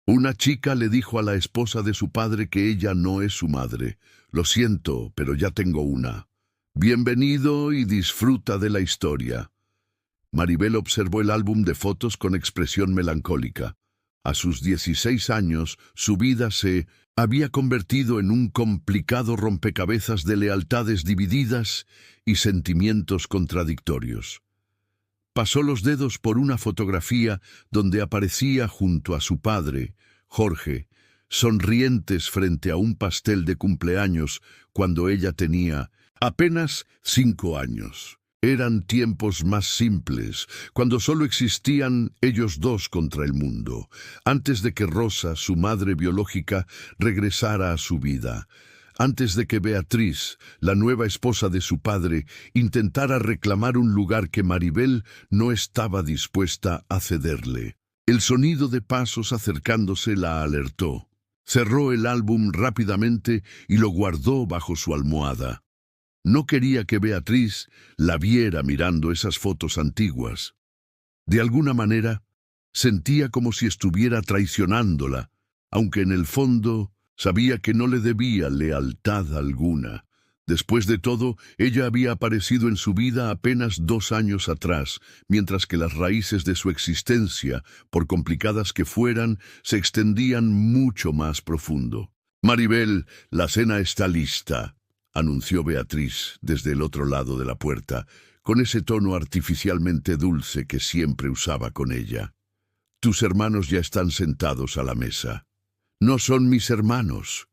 Una chica le dijo a la esposa de su padre que ella no es su madre. Lo siento, pero ya tengo una. Bienvenido y disfruta de la historia. Maribel observó el álbum de fotos con expresión melancólica. A sus 16 años, su vida se había convertido en un complicado rompecabezas de lealtades divididas y sentimientos contradictorios. Pasó los dedos por una fotografía donde aparecía junto a su padre, Jorge, sonrientes frente a un pastel de cumpleaños cuando ella tenía apenas 5 años. Eran tiempos más simples, cuando solo existían ellos dos contra el mundo, antes de que Rosa, su madre biológica, regresara a su vida. Antes de que Beatriz, la nueva esposa de su padre, intentara reclamar un lugar que Maribel no estaba dispuesta a cederle. El sonido de pasos acercándose la alertó. Cerró el álbum rápidamente y lo guardó bajo su almohada. No quería que Beatriz la viera mirando esas fotos antiguas. De alguna manera, sentía como si estuviera traicionándola, aunque en el fondo sabía que no le debía lealtad alguna. Después de todo, ella había aparecido en su vida apenas 2 años atrás, mientras que las raíces de su existencia, por complicadas que fueran, se extendían mucho más profundo. «Maribel, la cena está lista», anunció Beatriz desde el otro lado de la puerta, con ese tono artificialmente dulce que siempre usaba con ella. «Tus hermanos ya están sentados a la mesa». «No son mis hermanos»,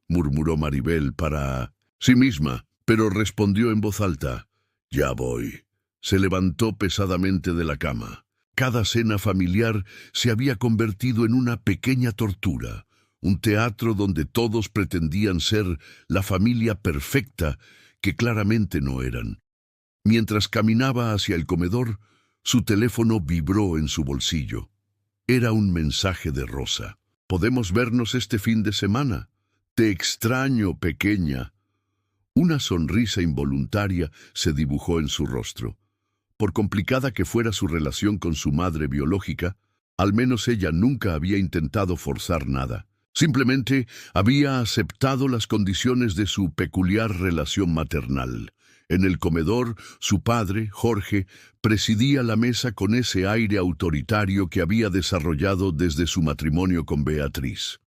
murmuró Maribel para sí misma, pero respondió en voz alta. «Ya voy». Se levantó pesadamente de la cama. Cada cena familiar se había convertido en una pequeña tortura, un teatro donde todos pretendían ser la familia perfecta que claramente no eran. Mientras caminaba hacia el comedor, su teléfono vibró en su bolsillo. Era un mensaje de Rosa. «Podemos vernos este fin de semana. Te extraño, pequeña». Una sonrisa involuntaria se dibujó en su rostro. Por complicada que fuera su relación con su madre biológica, al menos ella nunca había intentado forzar nada. Simplemente había aceptado las condiciones de su peculiar relación maternal. En el comedor, su padre, Jorge, presidía la mesa con ese aire autoritario que había desarrollado desde su matrimonio con Beatriz.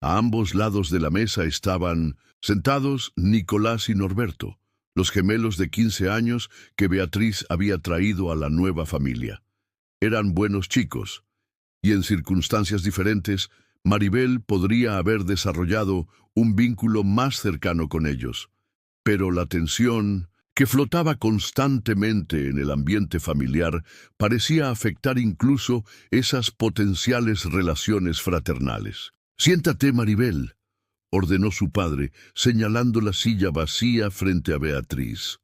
A ambos lados de la mesa estaban sentados Nicolás y Norberto, los gemelos de 15 años que Beatriz había traído a la nueva familia. Eran buenos chicos, y en circunstancias diferentes, Maribel podría haber desarrollado un vínculo más cercano con ellos. Pero la tensión que flotaba constantemente en el ambiente familiar parecía afectar incluso esas potenciales relaciones fraternales. «Siéntate, Maribel», ordenó su padre, señalando la silla vacía frente a Beatriz.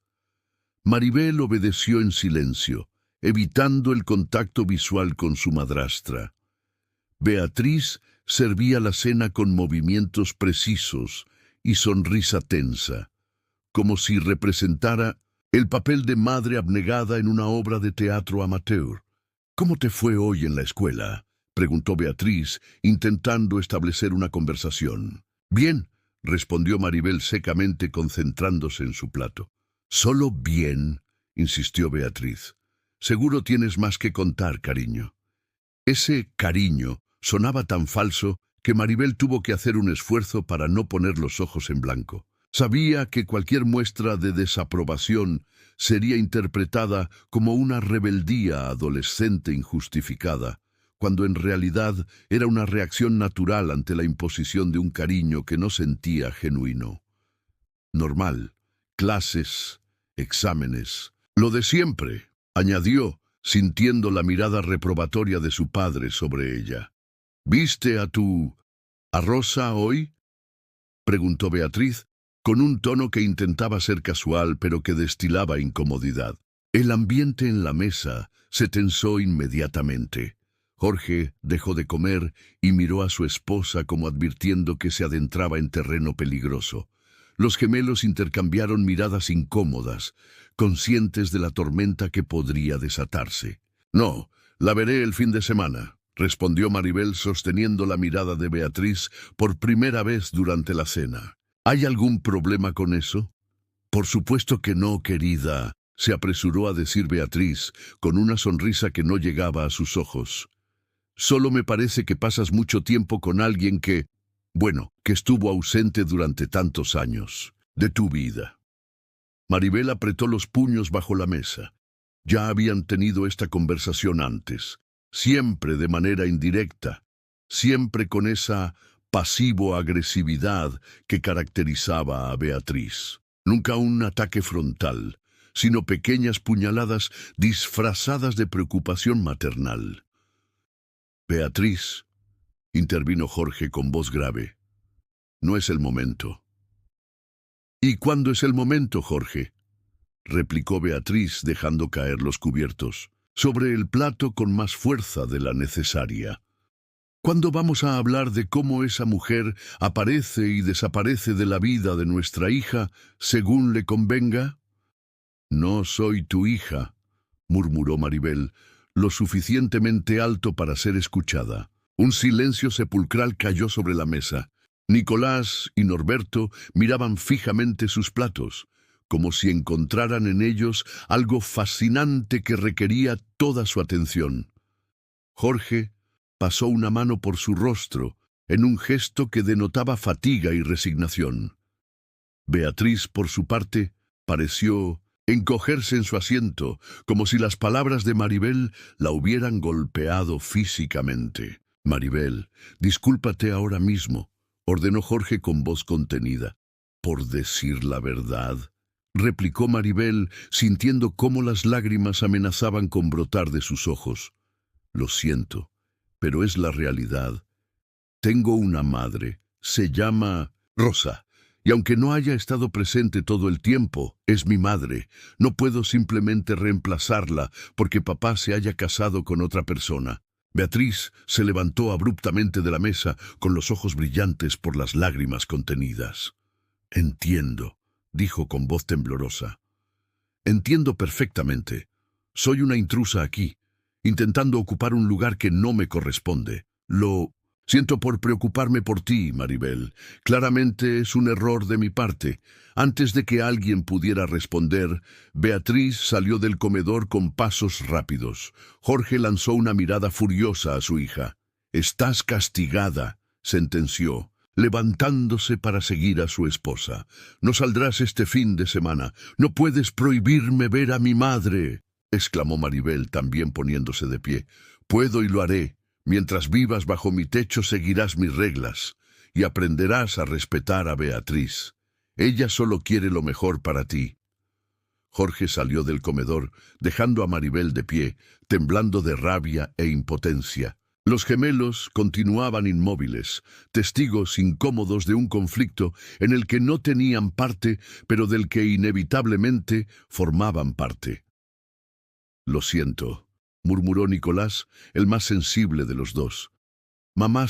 Maribel obedeció en silencio, evitando el contacto visual con su madrastra. Beatriz servía la cena con movimientos precisos y sonrisa tensa, como si representara el papel de madre abnegada en una obra de teatro amateur. «¿Cómo te fue hoy en la escuela?», preguntó Beatriz, intentando establecer una conversación. «Bien», respondió Maribel secamente, concentrándose en su plato. «Solo bien», insistió Beatriz. «Seguro tienes más que contar, cariño». Ese cariño sonaba tan falso que Maribel tuvo que hacer un esfuerzo para no poner los ojos en blanco. Sabía que cualquier muestra de desaprobación sería interpretada como una rebeldía adolescente injustificada, cuando en realidad era una reacción natural ante la imposición de un cariño que no sentía genuino. Normal, clases, exámenes, lo de siempre, añadió, sintiendo la mirada reprobatoria de su padre sobre ella. «¿Viste a Rosa hoy?», preguntó Beatriz, con un tono que intentaba ser casual pero que destilaba incomodidad. El ambiente en la mesa se tensó inmediatamente. Jorge dejó de comer y miró a su esposa como advirtiendo que se adentraba en terreno peligroso. Los gemelos intercambiaron miradas incómodas, conscientes de la tormenta que podría desatarse. «No, la veré el fin de semana», respondió Maribel sosteniendo la mirada de Beatriz por primera vez durante la cena. ¿Hay algún problema con eso? Por supuesto que no, querida, se apresuró a decir Beatriz, con una sonrisa que no llegaba a sus ojos. Solo me parece que pasas mucho tiempo con alguien que estuvo ausente durante tantos años de tu vida. Maribel apretó los puños bajo la mesa. Ya habían tenido esta conversación antes, siempre de manera indirecta, siempre con esa pasivo-agresividad que caracterizaba a Beatriz. Nunca un ataque frontal, sino pequeñas puñaladas disfrazadas de preocupación maternal. Beatriz, intervino Jorge con voz grave, no es el momento. ¿Y cuándo es el momento, Jorge?, replicó Beatriz dejando caer los cubiertos sobre el plato con más fuerza de la necesaria. ¿Cuándo vamos a hablar de cómo esa mujer aparece y desaparece de la vida de nuestra hija según le convenga? No soy tu hija, murmuró Maribel, lo suficientemente alto para ser escuchada. Un silencio sepulcral cayó sobre la mesa. Nicolás y Norberto miraban fijamente sus platos, como si encontraran en ellos algo fascinante que requería toda su atención. Jorge pasó una mano por su rostro, en un gesto que denotaba fatiga y resignación. Beatriz, por su parte, pareció encogerse en su asiento, como si las palabras de Maribel la hubieran golpeado físicamente. Maribel, discúlpate ahora mismo, ordenó Jorge con voz contenida. Por decir la verdad, replicó Maribel, sintiendo cómo las lágrimas amenazaban con brotar de sus ojos. Lo siento, pero es la realidad. Tengo una madre, se llama Rosa, y aunque no haya estado presente todo el tiempo, es mi madre. No puedo simplemente reemplazarla porque papá se haya casado con otra persona. Beatriz se levantó abruptamente de la mesa, con los ojos brillantes por las lágrimas contenidas. Entiendo, dijo con voz temblorosa. Entiendo perfectamente. Soy una intrusa aquí, intentando ocupar un lugar que no me corresponde. Lo siento por preocuparme por ti, Maribel. Claramente es un error de mi parte. Antes de que alguien pudiera responder, Beatriz salió del comedor con pasos rápidos. Jorge lanzó una mirada furiosa a su hija. «Estás castigada», sentenció, levantándose para seguir a su esposa. «No saldrás este fin de semana. No puedes prohibirme ver a mi madre», exclamó Maribel, también poniéndose de pie. «Puedo y lo haré. Mientras vivas bajo mi techo seguirás mis reglas y aprenderás a respetar a Beatriz. Ella solo quiere lo mejor para ti». Jorge salió del comedor, dejando a Maribel de pie, temblando de rabia e impotencia. Los gemelos continuaban inmóviles, testigos incómodos de un conflicto en el que no tenían parte, pero del que inevitablemente formaban parte. «Lo siento», murmuró Nicolás, el más sensible de los dos. «Mamá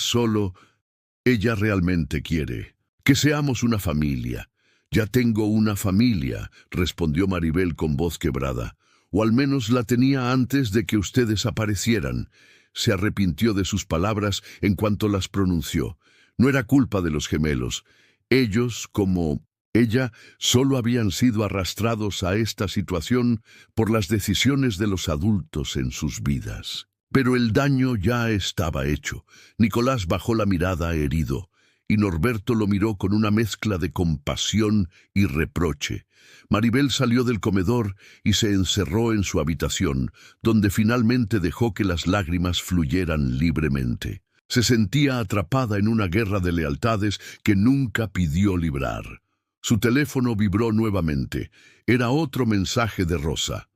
ella realmente quiere que seamos una familia». «Ya tengo una familia», respondió Maribel con voz quebrada. «O al menos la tenía antes de que ustedes aparecieran». Se arrepintió de sus palabras en cuanto las pronunció. No era culpa de los gemelos. Ellos, como ella, solo habían sido arrastrados a esta situación por las decisiones de los adultos en sus vidas. Pero el daño ya estaba hecho. Nicolás bajó la mirada herido, y Norberto lo miró con una mezcla de compasión y reproche. Maribel salió del comedor y se encerró en su habitación, donde finalmente dejó que las lágrimas fluyeran libremente. Se sentía atrapada en una guerra de lealtades que nunca pidió librar. Su teléfono vibró nuevamente. Era otro mensaje de Rosa.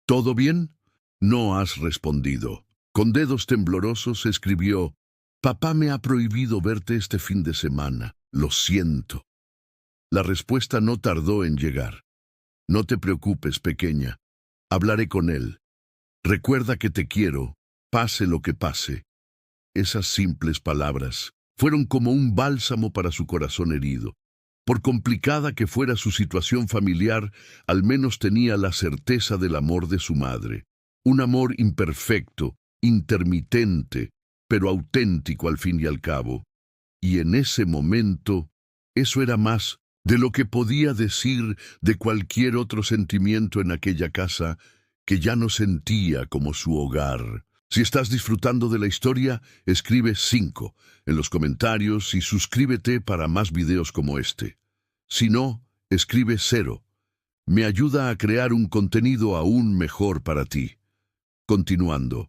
«¿Todo bien? No has respondido». Con dedos temblorosos escribió: «Papá me ha prohibido verte este fin de semana. Lo siento». La respuesta no tardó en llegar. «No te preocupes, pequeña. Hablaré con él. Recuerda que te quiero, pase lo que pase». Esas simples palabras fueron como un bálsamo para su corazón herido. Por complicada que fuera su situación familiar, al menos tenía la certeza del amor de su madre. Un amor imperfecto, intermitente, pero auténtico al fin y al cabo. Y en ese momento, eso era más de lo que podía decir de cualquier otro sentimiento en aquella casa que ya no sentía como su hogar. Si estás disfrutando de la historia, escribe 5 en los comentarios y suscríbete para más videos como este. Si no, escribe 0. Me ayuda a crear un contenido aún mejor para ti. Continuando.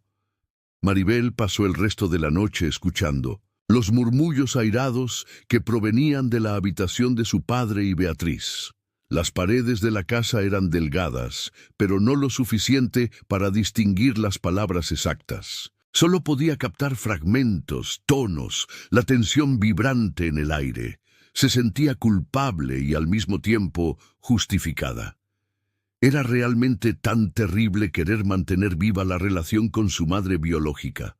Maribel pasó el resto de la noche escuchando los murmullos airados que provenían de la habitación de su padre y Beatriz. Las paredes de la casa eran delgadas, pero no lo suficiente para distinguir las palabras exactas. Solo podía captar fragmentos, tonos, la tensión vibrante en el aire. Se sentía culpable y al mismo tiempo justificada. Era realmente tan terrible querer mantener viva la relación con su madre biológica.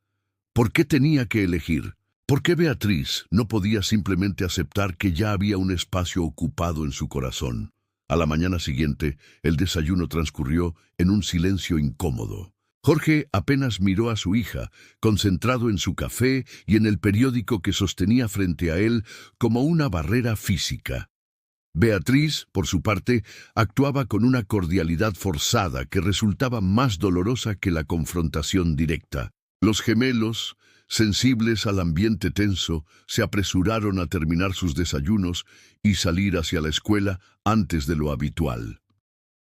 ¿Por qué tenía que elegir? ¿Por qué Beatriz no podía simplemente aceptar que ya había un espacio ocupado en su corazón? A la mañana siguiente, el desayuno transcurrió en un silencio incómodo. Jorge apenas miró a su hija, concentrado en su café y en el periódico que sostenía frente a él como una barrera física. Beatriz, por su parte, actuaba con una cordialidad forzada que resultaba más dolorosa que la confrontación directa. Los gemelos, sensibles al ambiente tenso, se apresuraron a terminar sus desayunos y salir hacia la escuela antes de lo habitual.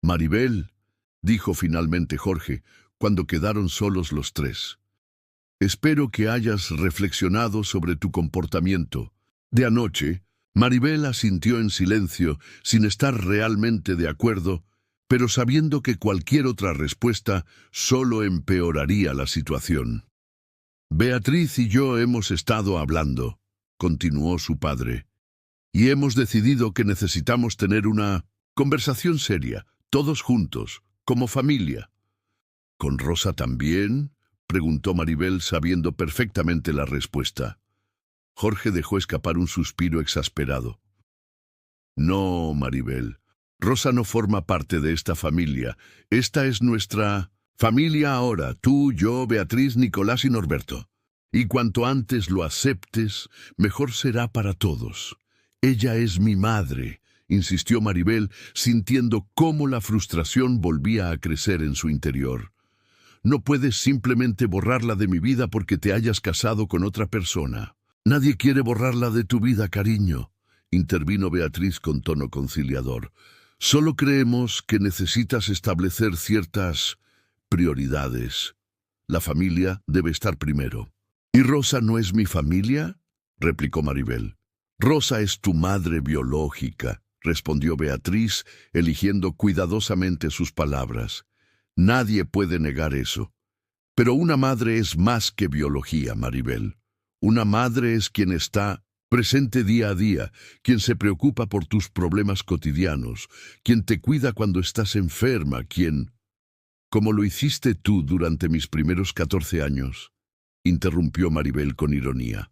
«Maribel», dijo finalmente Jorge, cuando quedaron solos los tres. «Espero que hayas reflexionado sobre tu comportamiento. De anoche». Maribel asintió en silencio, sin estar realmente de acuerdo, pero sabiendo que cualquier otra respuesta solo empeoraría la situación. «Beatriz y yo hemos estado hablando», continuó su padre, «y hemos decidido que necesitamos tener una conversación seria, todos juntos, como familia». «¿Con Rosa también?», preguntó Maribel sabiendo perfectamente la respuesta. Jorge dejó escapar un suspiro exasperado. «No, Maribel. Rosa no forma parte de esta familia. Esta es nuestra familia ahora, tú, yo, Beatriz, Nicolás y Norberto. Y cuanto antes lo aceptes, mejor será para todos. Ella es mi madre», insistió Maribel, sintiendo cómo la frustración volvía a crecer en su interior. «No puedes simplemente borrarla de mi vida porque te hayas casado con otra persona». «Nadie quiere borrarla de tu vida, cariño», intervino Beatriz con tono conciliador. «Solo creemos que necesitas establecer ciertas prioridades. La familia debe estar primero». «¿Y Rosa no es mi familia?», replicó Maribel. «Rosa es tu madre biológica», respondió Beatriz, eligiendo cuidadosamente sus palabras. «Nadie puede negar eso. Pero una madre es más que biología, Maribel. Una madre es quien está presente día a día, quien se preocupa por tus problemas cotidianos, quien te cuida cuando estás enferma, quien... como lo hiciste tú durante mis primeros 14 años», interrumpió Maribel con ironía.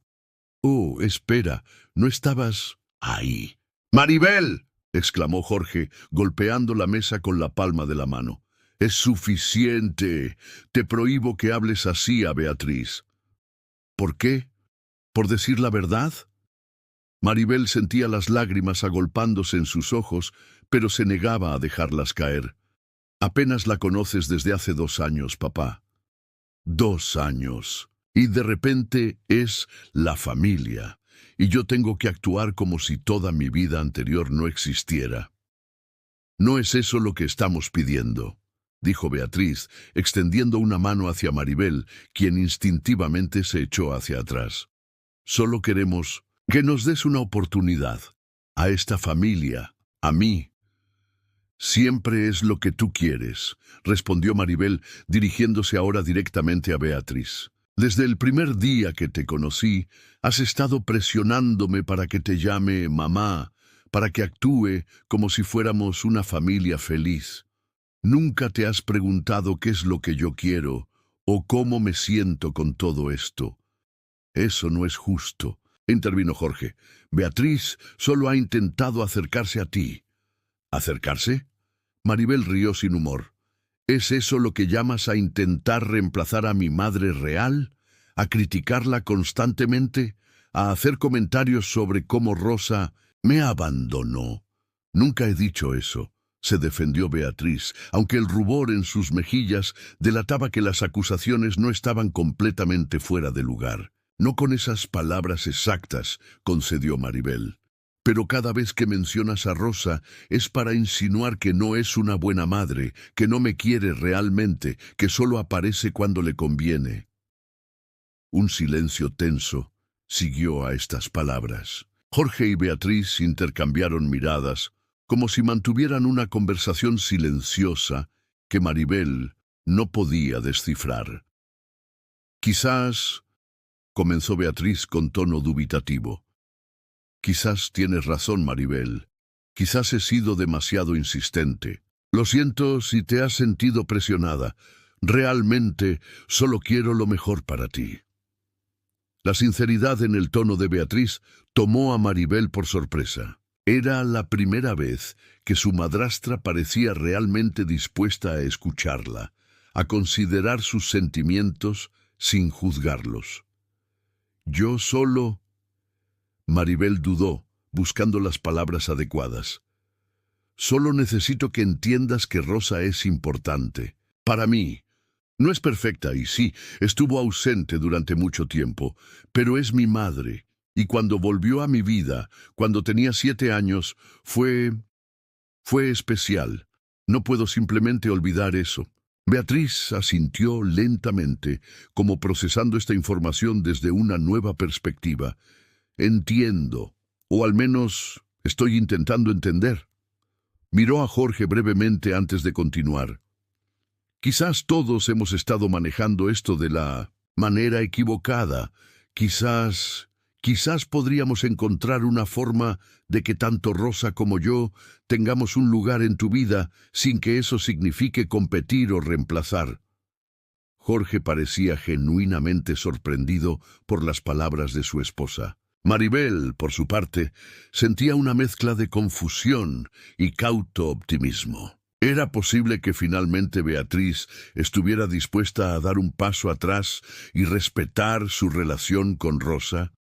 «Oh, espera, ¿no estabas ahí?» «¡Maribel!», exclamó Jorge, golpeando la mesa con la palma de la mano. «Es suficiente. Te prohíbo que hables así a Beatriz». «¿Por qué? ¿Por decir la verdad?». Maribel sentía las lágrimas agolpándose en sus ojos, pero se negaba a dejarlas caer. «Apenas la conoces desde hace 2 años, papá». 2 años. Y de repente es la familia. Y yo tengo que actuar como si toda mi vida anterior no existiera. «No es eso lo que estamos pidiendo», dijo Beatriz, extendiendo una mano hacia Maribel, quien instintivamente se echó hacia atrás. «Solo queremos que nos des una oportunidad. A esta familia, a mí». «Siempre es lo que tú quieres», respondió Maribel, dirigiéndose ahora directamente a Beatriz. «Desde el primer día que te conocí, has estado presionándome para que te llame mamá, para que actúe como si fuéramos una familia feliz. Nunca te has preguntado qué es lo que yo quiero o cómo me siento con todo esto». «Eso no es justo», intervino Jorge. «Beatriz solo ha intentado acercarse a ti». «¿Acercarse?». Maribel rió sin humor. «¿Es eso lo que llamas a intentar reemplazar a mi madre real? a criticarla constantemente, a hacer comentarios sobre cómo Rosa me abandonó. Nunca he dicho eso, se defendió Beatriz, aunque el rubor en sus mejillas delataba que las acusaciones no estaban completamente fuera de lugar. No con esas palabras exactas, concedió Maribel. Pero cada vez que mencionas a Rosa es para insinuar que no es una buena madre, que no me quiere realmente, que solo aparece cuando le conviene. Un silencio tenso siguió a estas palabras. Jorge y Beatriz intercambiaron miradas, como si mantuvieran una conversación silenciosa que Maribel no podía descifrar. Quizás, comenzó Beatriz con tono dubitativo. Quizás tienes razón, Maribel. Quizás he sido demasiado insistente. Lo siento si te has sentido presionada. Realmente solo quiero lo mejor para ti. La sinceridad en el tono de Beatriz tomó a Maribel por sorpresa. Era la primera vez que su madrastra parecía realmente dispuesta a escucharla, a considerar sus sentimientos sin juzgarlos. Yo solo... Maribel dudó, buscando las palabras adecuadas. Solo necesito que entiendas que Rosa es importante. Para mí. No es perfecta y sí, estuvo ausente durante mucho tiempo, pero es mi madre. Y cuando volvió a mi vida, cuando tenía 7 años, fue especial. No puedo simplemente olvidar eso. Beatriz asintió lentamente, como procesando esta información desde una nueva perspectiva. Entiendo, o al menos estoy intentando entender. Miró a Jorge brevemente antes de continuar. Quizás todos hemos estado manejando esto de la manera equivocada. Quizás podríamos encontrar una forma de que tanto Rosa como yo tengamos un lugar en tu vida sin que eso signifique competir o reemplazar. Jorge parecía genuinamente sorprendido por las palabras de su esposa. Maribel, por su parte, sentía una mezcla de confusión y cauto optimismo. ¿Era posible que finalmente Beatriz estuviera dispuesta a dar un paso atrás y respetar su relación con Rosa?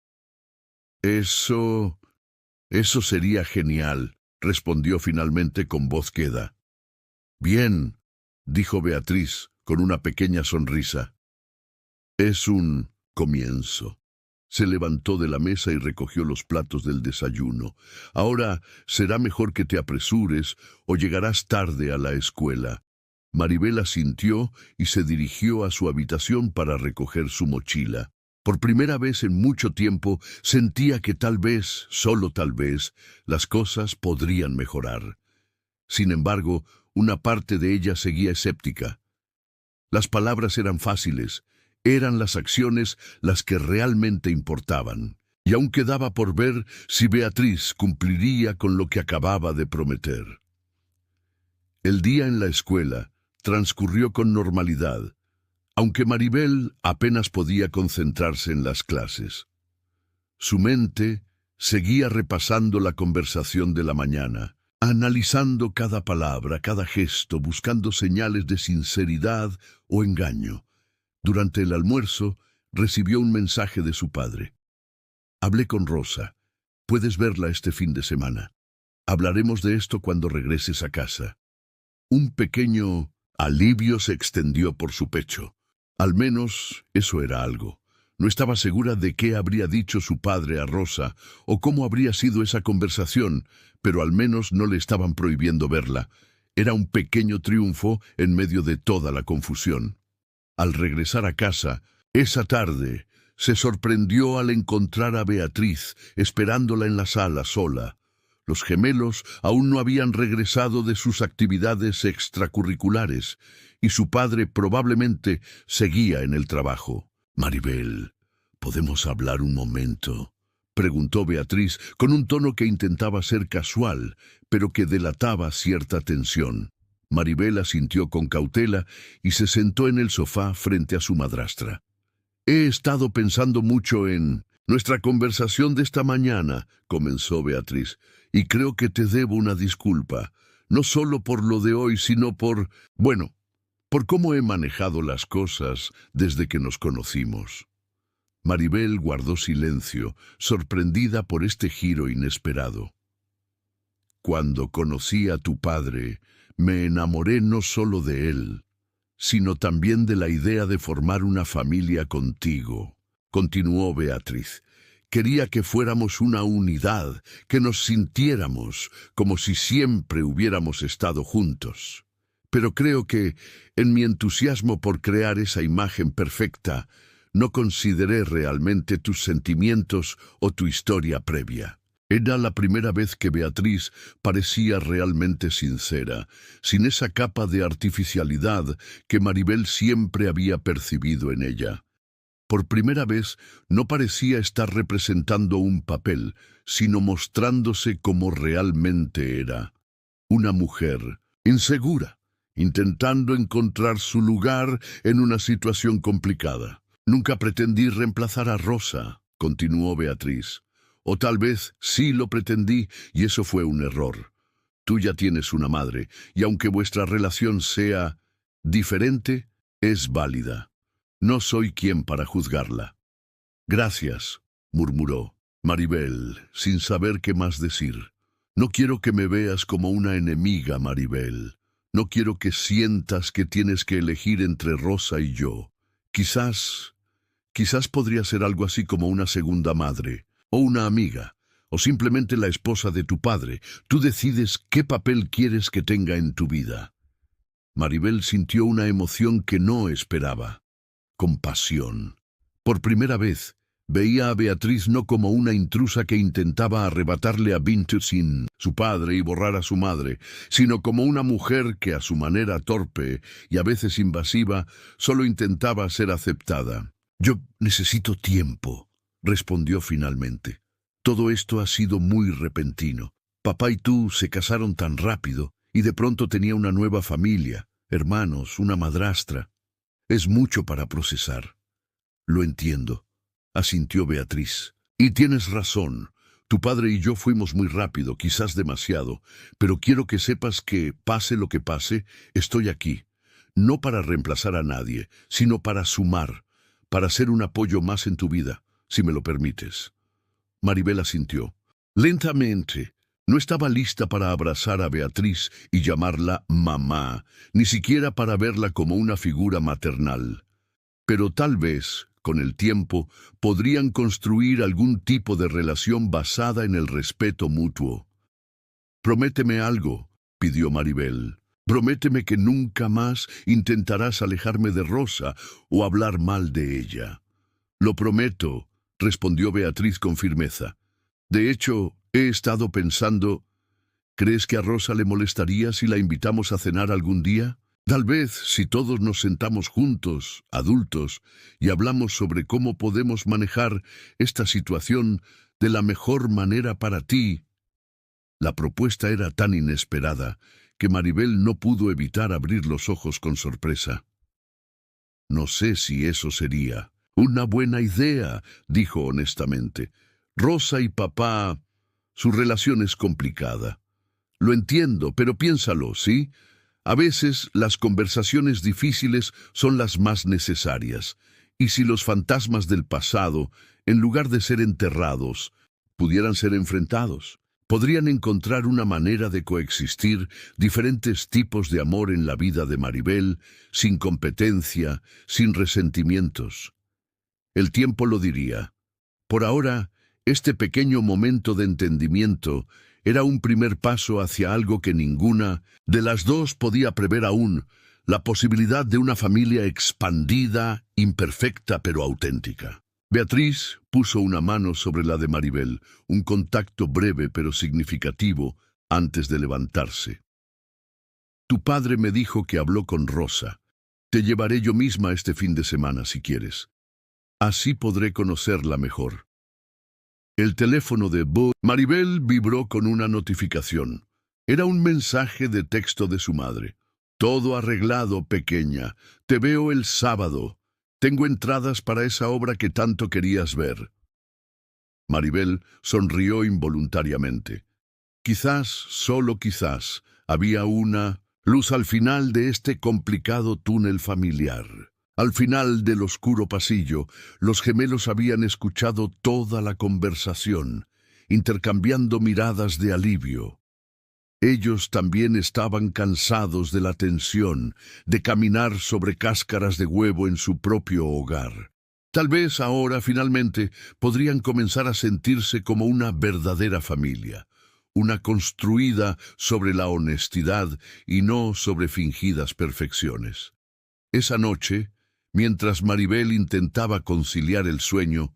Eso sería genial, respondió finalmente con voz queda. Bien, dijo Beatriz con una pequeña sonrisa. Es un comienzo. Se levantó de la mesa y recogió los platos del desayuno. Ahora será mejor que te apresures o llegarás tarde a la escuela. Maribel asintió y se dirigió a su habitación para recoger su mochila. Por primera vez en mucho tiempo sentía que tal vez, solo tal vez, las cosas podrían mejorar. Sin embargo, una parte de ella seguía escéptica. Las palabras eran fáciles. Eran las acciones las que realmente importaban, y aún quedaba por ver si Beatriz cumpliría con lo que acababa de prometer. El día en la escuela transcurrió con normalidad, aunque Maribel apenas podía concentrarse en las clases. Su mente seguía repasando la conversación de la mañana, analizando cada palabra, cada gesto, buscando señales de sinceridad o engaño. Durante el almuerzo, recibió un mensaje de su padre. Hablé con Rosa. Puedes verla este fin de semana. Hablaremos de esto cuando regreses a casa. Un pequeño alivio se extendió por su pecho. Al menos eso era algo. No estaba segura de qué habría dicho su padre a Rosa o cómo habría sido esa conversación, pero al menos no le estaban prohibiendo verla. Era un pequeño triunfo en medio de toda la confusión. Al regresar a casa, esa tarde, se sorprendió al encontrar a Beatriz esperándola en la sala sola. Los gemelos aún no habían regresado de sus actividades extracurriculares y su padre probablemente seguía en el trabajo. Maribel, ¿podemos hablar un momento?, preguntó Beatriz con un tono que intentaba ser casual, pero que delataba cierta tensión. Maribel asintió con cautela y se sentó en el sofá frente a su madrastra. He estado pensando mucho en nuestra conversación de esta mañana, comenzó Beatriz, y creo que te debo una disculpa, no solo por lo de hoy, sino por cómo he manejado las cosas desde que nos conocimos. Maribel guardó silencio, sorprendida por este giro inesperado. Cuando conocí a tu padre, me enamoré no solo de él, sino también de la idea de formar una familia contigo, continuó Beatriz. Quería que fuéramos una unidad, que nos sintiéramos como si siempre hubiéramos estado juntos. Pero creo que, en mi entusiasmo por crear esa imagen perfecta, no consideré realmente tus sentimientos o tu historia previa. Era la primera vez que Beatriz parecía realmente sincera, sin esa capa de artificialidad que Maribel siempre había percibido en ella. Por primera vez no parecía estar representando un papel, sino mostrándose como realmente era. Una mujer insegura, intentando encontrar su lugar en una situación complicada. Nunca pretendí reemplazar a Rosa, continuó Beatriz. O tal vez sí lo pretendí y eso fue un error. Tú ya tienes una madre, y aunque vuestra relación sea diferente, es válida. No soy quien para juzgarla. Gracias, murmuró Maribel, sin saber qué más decir. No quiero que me veas como una enemiga, Maribel. No quiero que sientas que tienes que elegir entre Rosa y yo. Quizás podría ser algo así como una segunda madre, o una amiga, o simplemente la esposa de tu padre. Tú decides qué papel quieres que tenga en tu vida. Maribel sintió una emoción que no esperaba. Compasión. Por primera vez, veía a Beatriz no como una intrusa que intentaba arrebatarle a Bintusin, su padre, y borrar a su madre, sino como una mujer que a su manera torpe y a veces invasiva solo intentaba ser aceptada. Yo necesito tiempo, respondió finalmente. Todo esto ha sido muy repentino. Papá y tú se casaron tan rápido y de pronto tenía una nueva familia, hermanos, una madrastra. Es mucho para procesar. Lo entiendo, asintió Beatriz. Y tienes razón. Tu padre y yo fuimos muy rápido, quizás demasiado, pero quiero que sepas que, pase lo que pase, estoy aquí. No para reemplazar a nadie, sino para sumar, para ser un apoyo más en tu vida, si me lo permites. Maribel asintió. Lentamente. No estaba lista para abrazar a Beatriz y llamarla mamá, ni siquiera para verla como una figura maternal. Pero tal vez, con el tiempo, podrían construir algún tipo de relación basada en el respeto mutuo. «Prométeme algo», pidió Maribel. «Prométeme que nunca más intentarás alejarme de Rosa o hablar mal de ella». «Lo prometo», respondió Beatriz con firmeza. «De hecho, he estado pensando, ¿crees que a Rosa le molestaría si la invitamos a cenar algún día? Tal vez si todos nos sentamos juntos, adultos, y hablamos sobre cómo podemos manejar esta situación de la mejor manera para ti». La propuesta era tan inesperada que Maribel no pudo evitar abrir los ojos con sorpresa. «No sé si eso sería una buena idea», dijo honestamente. «Rosa y papá, su relación es complicada. Lo entiendo, pero piénsalo, ¿sí? A veces las conversaciones difíciles son las más necesarias. Y si los fantasmas del pasado, en lugar de ser enterrados, pudieran ser enfrentados, podrían encontrar una manera de coexistir diferentes tipos de amor en la vida de Maribel, sin competencia, sin resentimientos. El tiempo lo diría. Por ahora, este pequeño momento de entendimiento era un primer paso hacia algo que ninguna de las dos podía prever aún, la posibilidad de una familia expandida, imperfecta pero auténtica. Beatriz puso una mano sobre la de Maribel, un contacto breve pero significativo antes de levantarse. «Tu padre me dijo que habló con Rosa. Te llevaré yo misma este fin de semana si quieres. Así podré conocerla mejor». El teléfono de Maribel vibró con una notificación. Era un mensaje de texto de su madre. «Todo arreglado, pequeña. Te veo el sábado. Tengo entradas para esa obra que tanto querías ver». Maribel sonrió involuntariamente. Quizás, solo quizás, había una luz al final de este complicado túnel familiar. Al final del oscuro pasillo, los gemelos habían escuchado toda la conversación, intercambiando miradas de alivio. Ellos también estaban cansados de la tensión, de caminar sobre cáscaras de huevo en su propio hogar. Tal vez ahora, finalmente, podrían comenzar a sentirse como una verdadera familia, una construida sobre la honestidad y no sobre fingidas perfecciones. Esa noche, mientras Maribel intentaba conciliar el sueño,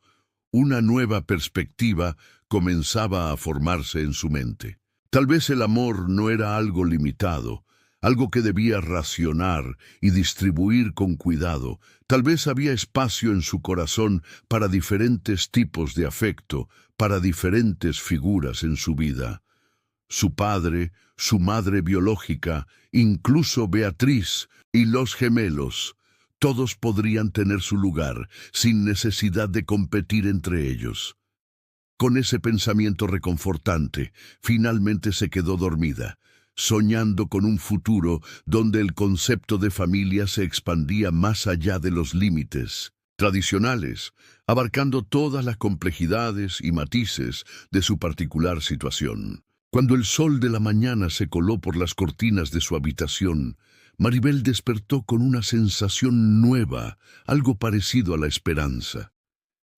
una nueva perspectiva comenzaba a formarse en su mente. Tal vez el amor no era algo limitado, algo que debía racionar y distribuir con cuidado. Tal vez había espacio en su corazón para diferentes tipos de afecto, para diferentes figuras en su vida. Su padre, su madre biológica, incluso Beatriz y los gemelos, todos podrían tener su lugar sin necesidad de competir entre ellos. Con ese pensamiento reconfortante, finalmente se quedó dormida, soñando con un futuro donde el concepto de familia se expandía más allá de los límites tradicionales, abarcando todas las complejidades y matices de su particular situación. Cuando el sol de la mañana se coló por las cortinas de su habitación, Maribel despertó con una sensación nueva, algo parecido a la esperanza.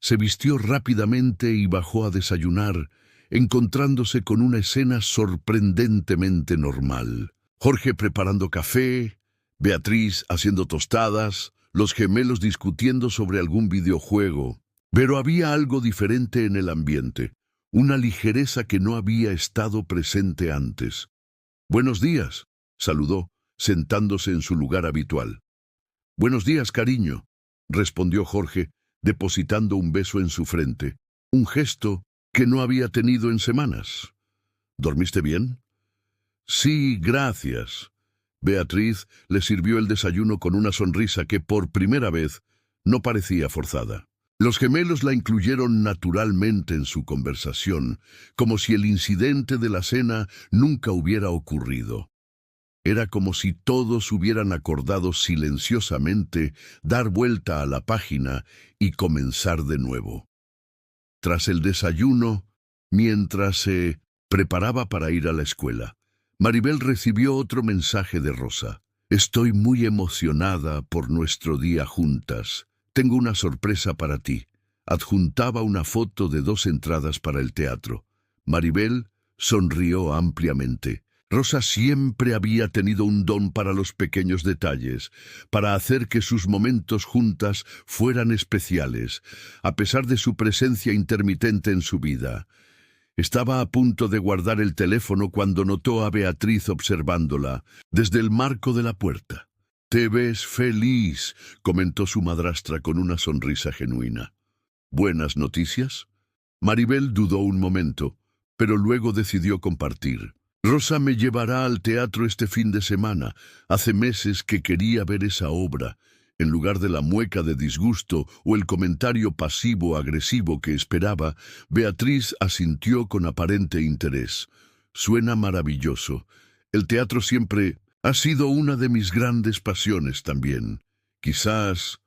Se vistió rápidamente y bajó a desayunar, encontrándose con una escena sorprendentemente normal. Jorge preparando café, Beatriz haciendo tostadas, los gemelos discutiendo sobre algún videojuego. Pero había algo diferente en el ambiente, una ligereza que no había estado presente antes. «Buenos días», saludó, sentándose en su lugar habitual. «Buenos días, cariño», respondió Jorge, depositando un beso en su frente, un gesto que no había tenido en semanas. «¿Dormiste bien?» «Sí, gracias». Beatriz le sirvió el desayuno con una sonrisa que por primera vez no parecía forzada. Los gemelos la incluyeron naturalmente en su conversación, como si el incidente de la cena nunca hubiera ocurrido. Era como si todos hubieran acordado silenciosamente dar vuelta a la página y comenzar de nuevo. Tras el desayuno, mientras se preparaba para ir a la escuela, Maribel recibió otro mensaje de Rosa. «Estoy muy emocionada por nuestro día juntas. Tengo una sorpresa para ti». Adjuntaba una foto de 2 entradas para el teatro. Maribel sonrió ampliamente. Rosa siempre había tenido un don para los pequeños detalles, para hacer que sus momentos juntas fueran especiales, a pesar de su presencia intermitente en su vida. Estaba a punto de guardar el teléfono cuando notó a Beatriz observándola desde el marco de la puerta. «Te ves feliz», comentó su madrastra con una sonrisa genuina. «¿Buenas noticias?» Maribel dudó un momento, pero luego decidió compartir. «Rosa me llevará al teatro este fin de semana. Hace meses que quería ver esa obra». En lugar de la mueca de disgusto o el comentario pasivo-agresivo que esperaba, Beatriz asintió con aparente interés. «Suena maravilloso. El teatro siempre ha sido una de mis grandes pasiones también. Quizás»,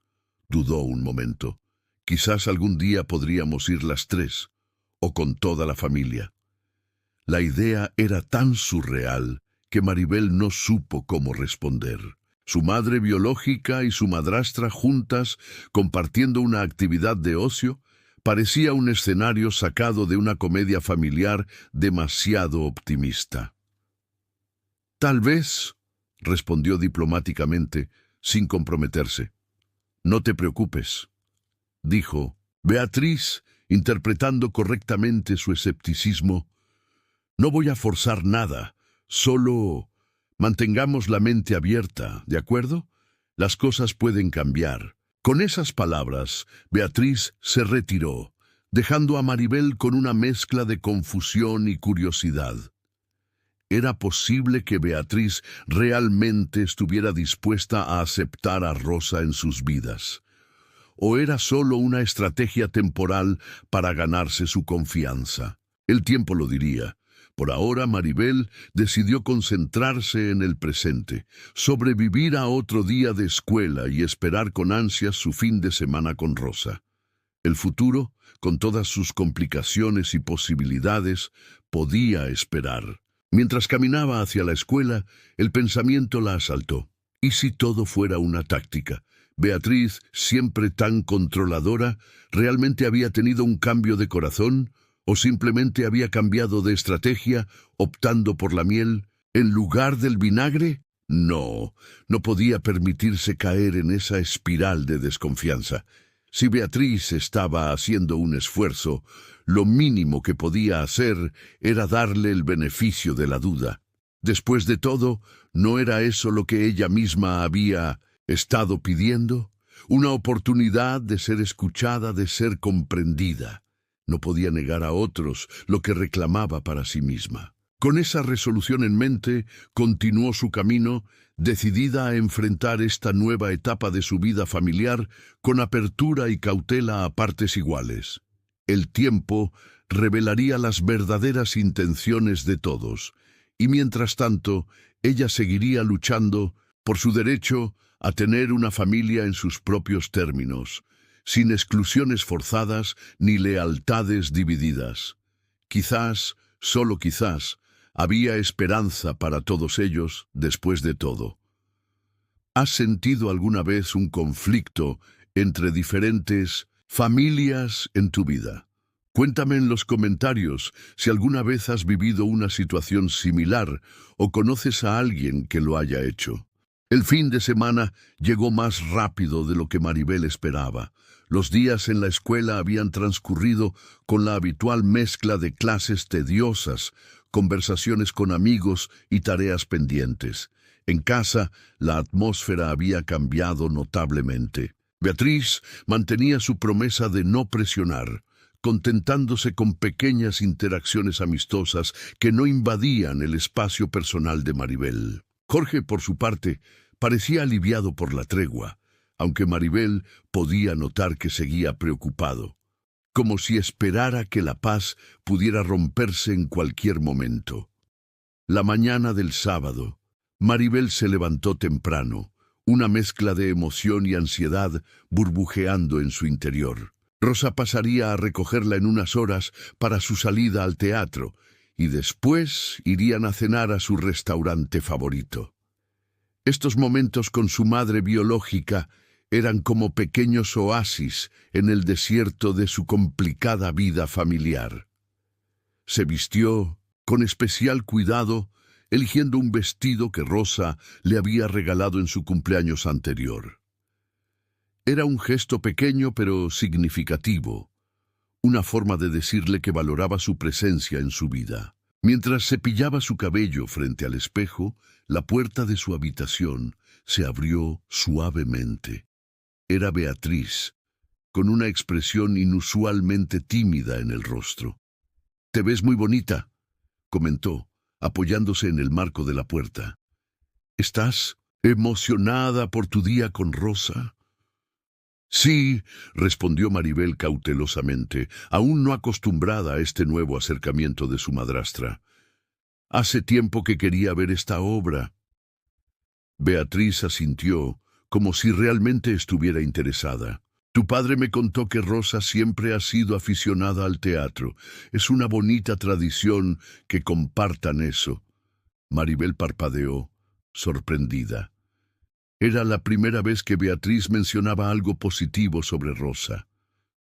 dudó un momento, «quizás algún día podríamos ir las 3, o con toda la familia». La idea era tan surreal que Maribel no supo cómo responder. Su madre biológica y su madrastra juntas, compartiendo una actividad de ocio, parecía un escenario sacado de una comedia familiar demasiado optimista. «Tal vez», respondió diplomáticamente, sin comprometerse. «No te preocupes», dijo Beatriz, interpretando correctamente su escepticismo. «No voy a forzar nada, solo mantengamos la mente abierta, ¿de acuerdo? Las cosas pueden cambiar». Con esas palabras, Beatriz se retiró, dejando a Maribel con una mezcla de confusión y curiosidad. ¿Era posible que Beatriz realmente estuviera dispuesta a aceptar a Rosa en sus vidas? ¿O era solo una estrategia temporal para ganarse su confianza? El tiempo lo diría. Por ahora, Maribel decidió concentrarse en el presente, sobrevivir a otro día de escuela y esperar con ansias su fin de semana con Rosa. El futuro, con todas sus complicaciones y posibilidades, podía esperar. Mientras caminaba hacia la escuela, el pensamiento la asaltó. ¿Y si todo fuera una táctica? Beatriz, siempre tan controladora, ¿realmente había tenido un cambio de corazón? ¿O simplemente había cambiado de estrategia, optando por la miel en lugar del vinagre? No, no podía permitirse caer en esa espiral de desconfianza. Si Beatriz estaba haciendo un esfuerzo, lo mínimo que podía hacer era darle el beneficio de la duda. Después de todo, ¿no era eso lo que ella misma había estado pidiendo? Una oportunidad de ser escuchada, de ser comprendida. No podía negar a otros lo que reclamaba para sí misma. Con esa resolución en mente, continuó su camino, decidida a enfrentar esta nueva etapa de su vida familiar con apertura y cautela a partes iguales. El tiempo revelaría las verdaderas intenciones de todos, y mientras tanto, ella seguiría luchando por su derecho a tener una familia en sus propios términos, sin exclusiones forzadas ni lealtades divididas. Quizás, solo quizás, había esperanza para todos ellos después de todo. ¿Has sentido alguna vez un conflicto entre diferentes familias en tu vida? Cuéntame en los comentarios si alguna vez has vivido una situación similar o conoces a alguien que lo haya hecho. El fin de semana llegó más rápido de lo que Maribel esperaba. Los días en la escuela habían transcurrido con la habitual mezcla de clases tediosas, conversaciones con amigos y tareas pendientes. En casa, la atmósfera había cambiado notablemente. Beatriz mantenía su promesa de no presionar, contentándose con pequeñas interacciones amistosas que no invadían el espacio personal de Maribel. Jorge, por su parte, parecía aliviado por la tregua, aunque Maribel podía notar que seguía preocupado, como si esperara que la paz pudiera romperse en cualquier momento. La mañana del sábado, Maribel se levantó temprano, una mezcla de emoción y ansiedad burbujeando en su interior. Rosa pasaría a recogerla en unas horas para su salida al teatro, y después irían a cenar a su restaurante favorito. Estos momentos con su madre biológica eran como pequeños oasis en el desierto de su complicada vida familiar. Se vistió con especial cuidado, eligiendo un vestido que Rosa le había regalado en su cumpleaños anterior. Era un gesto pequeño pero significativo, una forma de decirle que valoraba su presencia en su vida. Mientras cepillaba su cabello frente al espejo, la puerta de su habitación se abrió suavemente. Era Beatriz, con una expresión inusualmente tímida en el rostro. «Te ves muy bonita», comentó, apoyándose en el marco de la puerta. «¿Estás emocionada por tu día con Rosa?» «Sí», respondió Maribel cautelosamente, aún no acostumbrada a este nuevo acercamiento de su madrastra. «Hace tiempo que quería ver esta obra». Beatriz asintió, como si realmente estuviera interesada. «Tu padre me contó que Rosa siempre ha sido aficionada al teatro. Es una bonita tradición que compartan eso». Maribel parpadeó, sorprendida. Era la primera vez que Beatriz mencionaba algo positivo sobre Rosa.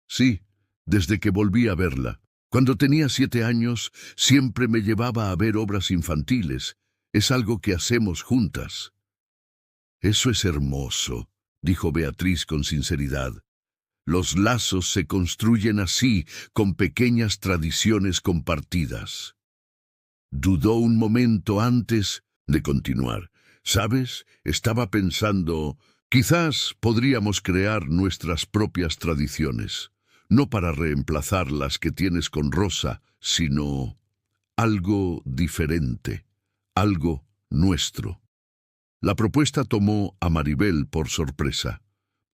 «Sí, desde que volví a verla. Cuando tenía 7 años, siempre me llevaba a ver obras infantiles. Es algo que hacemos juntas». «Eso es hermoso», dijo Beatriz con sinceridad. «Los lazos se construyen así, con pequeñas tradiciones compartidas». Dudó un momento antes de continuar. «¿Sabes? Estaba pensando, quizás podríamos crear nuestras propias tradiciones, no para reemplazar las que tienes con Rosa, sino algo diferente, algo nuestro». La propuesta tomó a Maribel por sorpresa.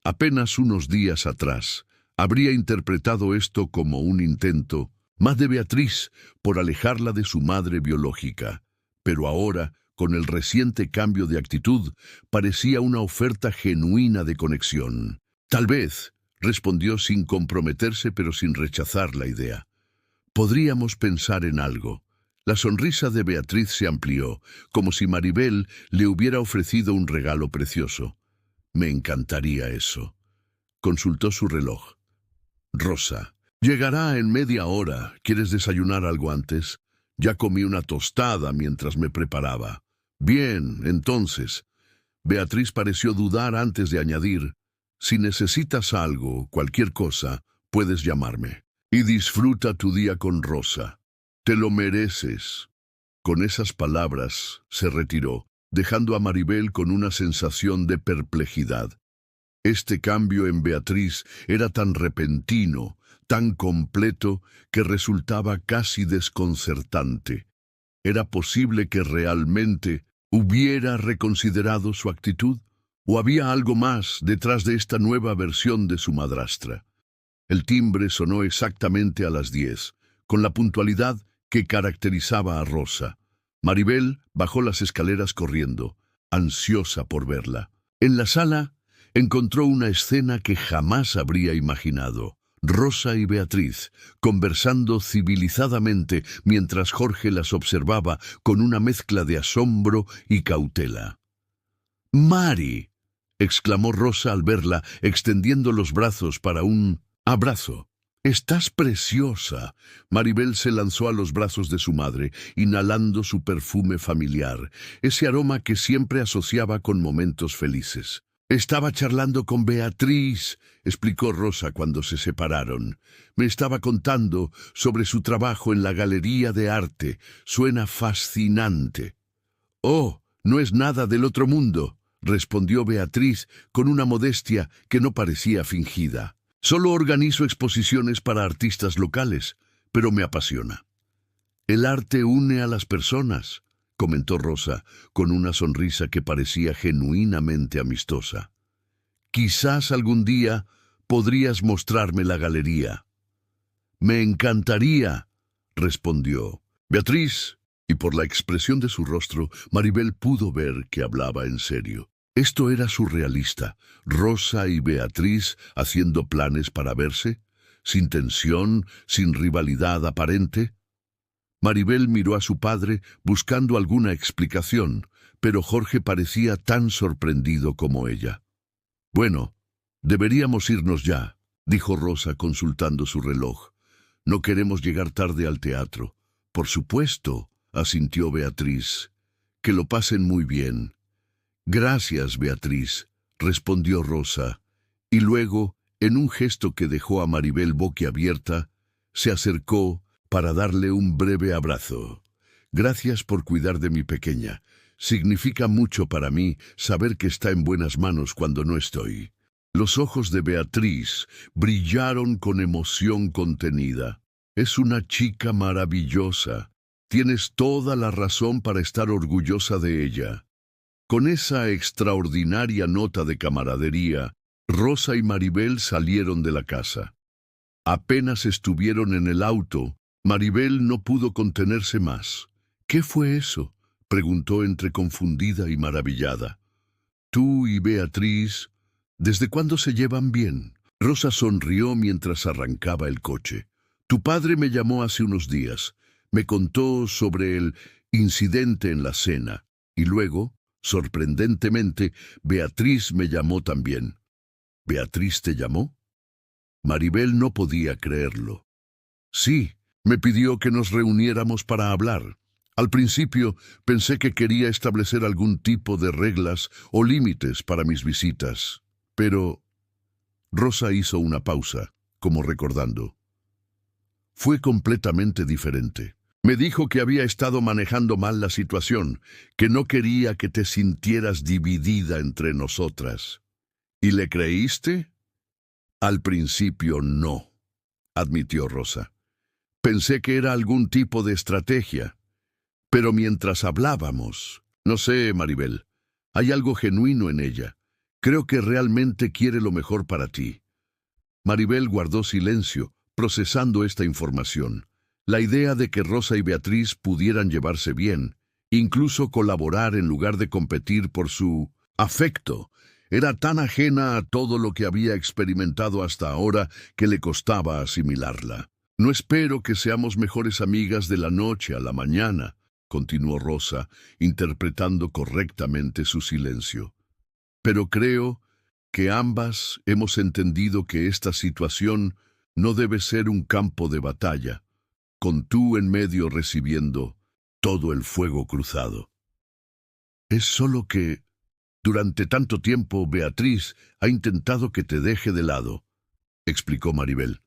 Apenas unos días atrás, habría interpretado esto como un intento más de Beatriz por alejarla de su madre biológica. Pero ahora, con el reciente cambio de actitud, parecía una oferta genuina de conexión. Tal vez, respondió sin comprometerse pero sin rechazar la idea. Podríamos pensar en algo. La sonrisa de Beatriz se amplió, como si Maribel le hubiera ofrecido un regalo precioso. Me encantaría eso. Consultó su reloj. Rosa, llegará en media hora. ¿Quieres desayunar algo antes? Ya comí una tostada mientras me preparaba. Bien, entonces. Beatriz pareció dudar antes de añadir, si necesitas algo, cualquier cosa, puedes llamarme. Y disfruta tu día con Rosa. Te lo mereces. Con esas palabras se retiró, dejando a Maribel con una sensación de perplejidad. Este cambio en Beatriz era tan repentino, tan completo, que resultaba casi desconcertante. ¿Era posible que realmente hubiera reconsiderado su actitud? ¿O había algo más detrás de esta nueva versión de su madrastra? El timbre sonó exactamente a las 10, con la puntualidad que caracterizaba a Rosa. Maribel bajó las escaleras corriendo, ansiosa por verla. En la sala encontró una escena que jamás habría imaginado. Rosa y Beatriz, conversando civilizadamente mientras Jorge las observaba con una mezcla de asombro y cautela. «¡Mari!», exclamó Rosa al verla, extendiendo los brazos para un abrazo. «¡Estás preciosa!». Maribel se lanzó a los brazos de su madre, inhalando su perfume familiar, ese aroma que siempre asociaba con momentos felices. «Estaba charlando con Beatriz», explicó Rosa cuando se separaron. «Me estaba contando sobre su trabajo en la galería de arte. Suena fascinante». «Oh, no es nada del otro mundo», respondió Beatriz con una modestia que no parecía fingida. «Solo organizo exposiciones para artistas locales, pero me apasiona». «El arte une a las personas», comentó Rosa, con una sonrisa que parecía genuinamente amistosa. «Quizás algún día podrías mostrarme la galería». «Me encantaría», respondió Beatriz, y por la expresión de su rostro, Maribel pudo ver que hablaba en serio. Esto era surrealista. Rosa y Beatriz haciendo planes para verse, sin tensión, sin rivalidad aparente. Maribel miró a su padre buscando alguna explicación, pero Jorge parecía tan sorprendido como ella. «Bueno, deberíamos irnos ya», dijo Rosa consultando su reloj. «No queremos llegar tarde al teatro». «Por supuesto», asintió Beatriz. «Que lo pasen muy bien». «Gracias, Beatriz», respondió Rosa, y luego, en un gesto que dejó a Maribel boquiabierta, se acercó para darle un breve abrazo. «Gracias por cuidar de mi pequeña. Significa mucho para mí saber que está en buenas manos cuando no estoy». Los ojos de Beatriz brillaron con emoción contenida. «Es una chica maravillosa. Tienes toda la razón para estar orgullosa de ella». Con esa extraordinaria nota de camaradería, Rosa y Maribel salieron de la casa. Apenas estuvieron en el auto, Maribel no pudo contenerse más. «¿Qué fue eso?», preguntó entre confundida y maravillada. «Tú y Beatriz, ¿desde cuándo se llevan bien?». Rosa sonrió mientras arrancaba el coche. «Tu padre me llamó hace unos días. Me contó sobre el incidente en la cena. Y luego, sorprendentemente, Beatriz me llamó también». «¿Beatriz te llamó?». Maribel no podía creerlo. «Sí, me pidió que nos reuniéramos para hablar. Al principio pensé que quería establecer algún tipo de reglas o límites para mis visitas. Pero…». Rosa hizo una pausa, como recordando. «Fue completamente diferente. Me dijo que había estado manejando mal la situación, que no quería que te sintieras dividida entre nosotras». «¿Y le creíste?». «Al principio no», admitió Rosa. «Pensé que era algún tipo de estrategia. Pero mientras hablábamos, no sé, Maribel, hay algo genuino en ella. Creo que realmente quiere lo mejor para ti». Maribel guardó silencio, procesando esta información. La idea de que Rosa y Beatriz pudieran llevarse bien, incluso colaborar en lugar de competir por su afecto, era tan ajena a todo lo que había experimentado hasta ahora que le costaba asimilarla. «No espero que seamos mejores amigas de la noche a la mañana», continuó Rosa, interpretando correctamente su silencio. «Pero creo que ambas hemos entendido que esta situación no debe ser un campo de batalla, con tú en medio recibiendo todo el fuego cruzado. Es solo que, durante tanto tiempo, Beatriz ha intentado que te deje de lado», explicó Maribel.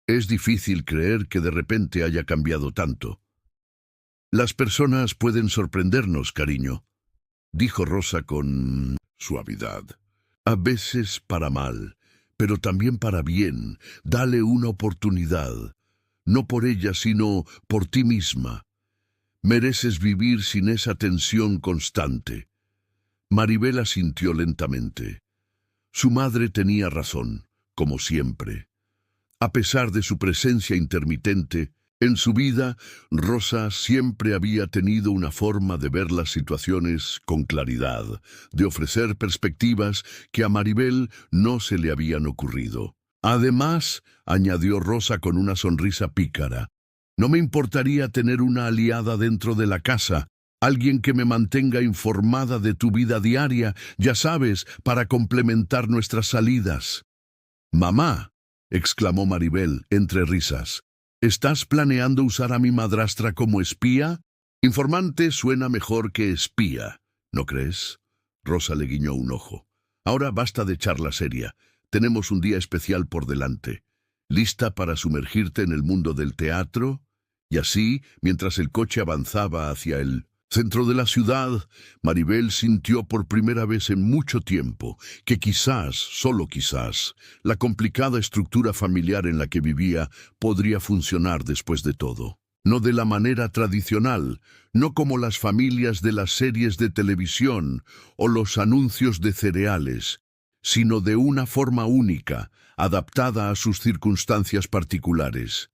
«Es difícil creer que de repente haya cambiado tanto». «Las personas pueden sorprendernos, cariño», dijo Rosa con suavidad. «A veces para mal, pero también para bien. Dale una oportunidad. No por ella, sino por ti misma. Mereces vivir sin esa tensión constante». Maribel asintió lentamente. Su madre tenía razón, como siempre. A pesar de su presencia intermitente, en su vida, Rosa siempre había tenido una forma de ver las situaciones con claridad, de ofrecer perspectivas que a Maribel no se le habían ocurrido. Además, añadió Rosa con una sonrisa pícara, «no me importaría tener una aliada dentro de la casa, alguien que me mantenga informada de tu vida diaria, ya sabes, para complementar nuestras salidas». «Mamá», exclamó Maribel entre risas, «¿estás planeando usar a mi madrastra como espía? Informante suena mejor que espía, ¿no crees?» Rosa le guiñó un ojo. «Ahora basta de charla seria. Tenemos un día especial por delante. ¿Lista para sumergirte en el mundo del teatro?» Y así, mientras el coche avanzaba hacia el centro de la ciudad, Maribel sintió por primera vez en mucho tiempo que quizás, solo quizás, la complicada estructura familiar en la que vivía podría funcionar después de todo. No de la manera tradicional, no como las familias de las series de televisión o los anuncios de cereales, sino de una forma única, adaptada a sus circunstancias particulares.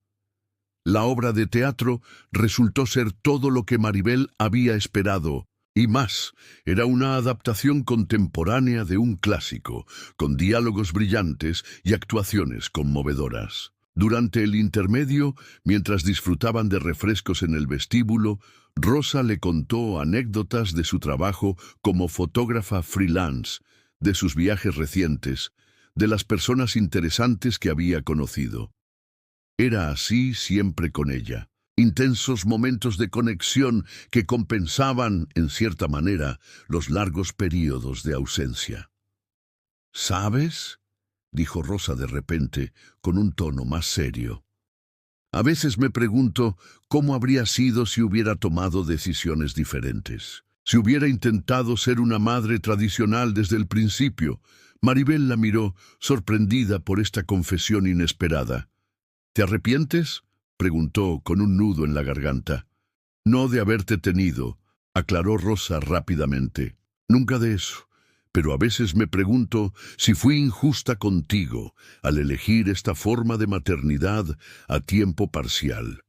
La obra de teatro resultó ser todo lo que Maribel había esperado, y más. Era una adaptación contemporánea de un clásico, con diálogos brillantes y actuaciones conmovedoras. Durante el intermedio, mientras disfrutaban de refrescos en el vestíbulo, Rosa le contó anécdotas de su trabajo como fotógrafa freelance, de sus viajes recientes, de las personas interesantes que había conocido. Era así siempre con ella. Intensos momentos de conexión que compensaban, en cierta manera, los largos períodos de ausencia. «¿Sabes?», dijo Rosa de repente, con un tono más serio. «A veces me pregunto cómo habría sido si hubiera tomado decisiones diferentes. Si hubiera intentado ser una madre tradicional desde el principio». Maribel la miró, sorprendida por esta confesión inesperada. «¿Te arrepientes?», preguntó con un nudo en la garganta. «No de haberte tenido», aclaró Rosa rápidamente. «Nunca de eso. Pero a veces me pregunto si fui injusta contigo al elegir esta forma de maternidad a tiempo parcial.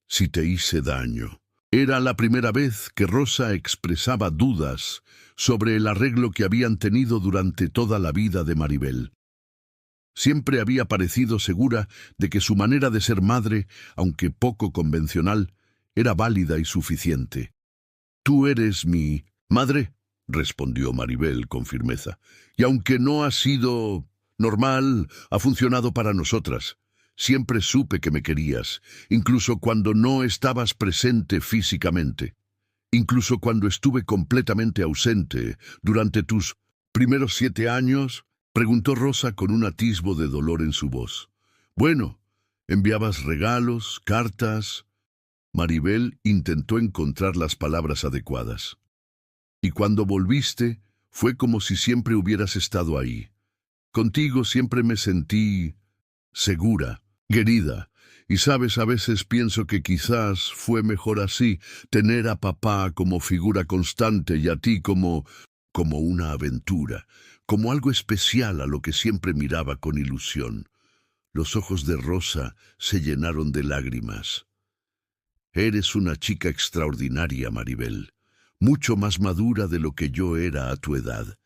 Si te hice daño». Era la primera vez que Rosa expresaba dudas sobre el arreglo que habían tenido durante toda la vida de Maribel. Siempre había parecido segura de que su manera de ser madre, aunque poco convencional, era válida y suficiente. «Tú eres mi madre», respondió Maribel con firmeza, «y aunque no ha sido normal, ha funcionado para nosotras. Siempre supe que me querías, incluso cuando no estabas presente físicamente. Incluso cuando estuve completamente ausente durante tus primeros 7 años», preguntó Rosa con un atisbo de dolor en su voz. «Bueno, enviabas regalos, cartas». Maribel intentó encontrar las palabras adecuadas. «Y cuando volviste, fue como si siempre hubieras estado ahí. Contigo siempre me sentí segura, querida. Y sabes, a veces pienso que quizás fue mejor así, tener a papá como figura constante y a ti como una aventura, como algo especial a lo que siempre miraba con ilusión». Los ojos de Rosa se llenaron de lágrimas. Eres una chica extraordinaria, Maribel, mucho más madura de lo que yo era a tu edad.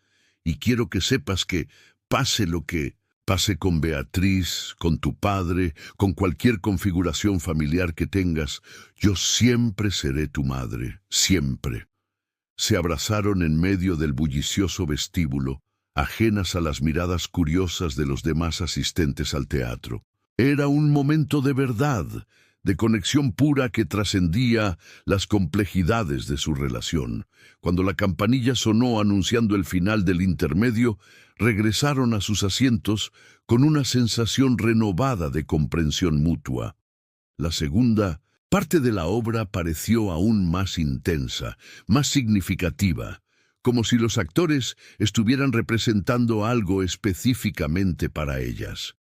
Y quiero que sepas que, pase lo que pase con Beatriz, con tu padre, con cualquier configuración familiar que tengas, yo siempre seré tu madre, siempre. Se abrazaron en medio del bullicioso vestíbulo, ajenas a las miradas curiosas de los demás asistentes al teatro. Era un momento de verdad, de conexión pura que trascendía las complejidades de su relación. Cuando la campanilla sonó anunciando el final del intermedio, regresaron a sus asientos con una sensación renovada de comprensión mutua. La segunda parte de la obra pareció aún más intensa, más significativa, como si los actores estuvieran representando algo específicamente para ellas.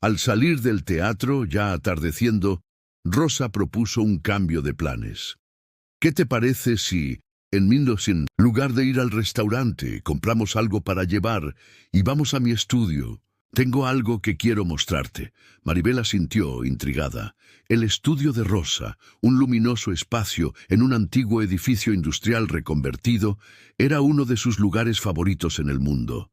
Al salir del teatro, ya atardeciendo, Rosa propuso un cambio de planes. ¿Qué te parece si, en lugar de ir al restaurante, compramos algo para llevar y vamos a mi estudio? Tengo algo que quiero mostrarte. Maribel asintió, intrigada. El estudio de Rosa, un luminoso espacio en un antiguo edificio industrial reconvertido, era uno de sus lugares favoritos en el mundo.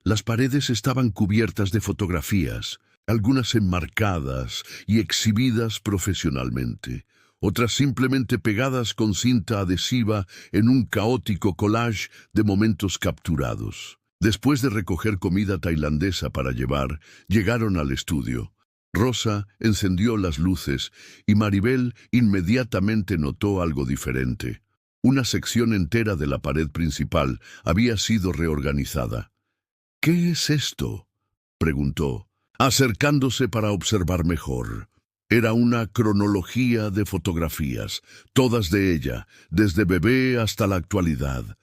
Las paredes estaban cubiertas de fotografías, algunas enmarcadas y exhibidas profesionalmente, otras simplemente pegadas con cinta adhesiva en un caótico collage de momentos capturados. Después de recoger comida tailandesa para llevar, llegaron al estudio. Rosa encendió las luces y Maribel inmediatamente notó algo diferente. Una sección entera de la pared principal había sido reorganizada. «¿Qué es esto?», preguntó, acercándose para observar mejor. Era una cronología de fotografías, todas de ella, desde bebé hasta la actualidad.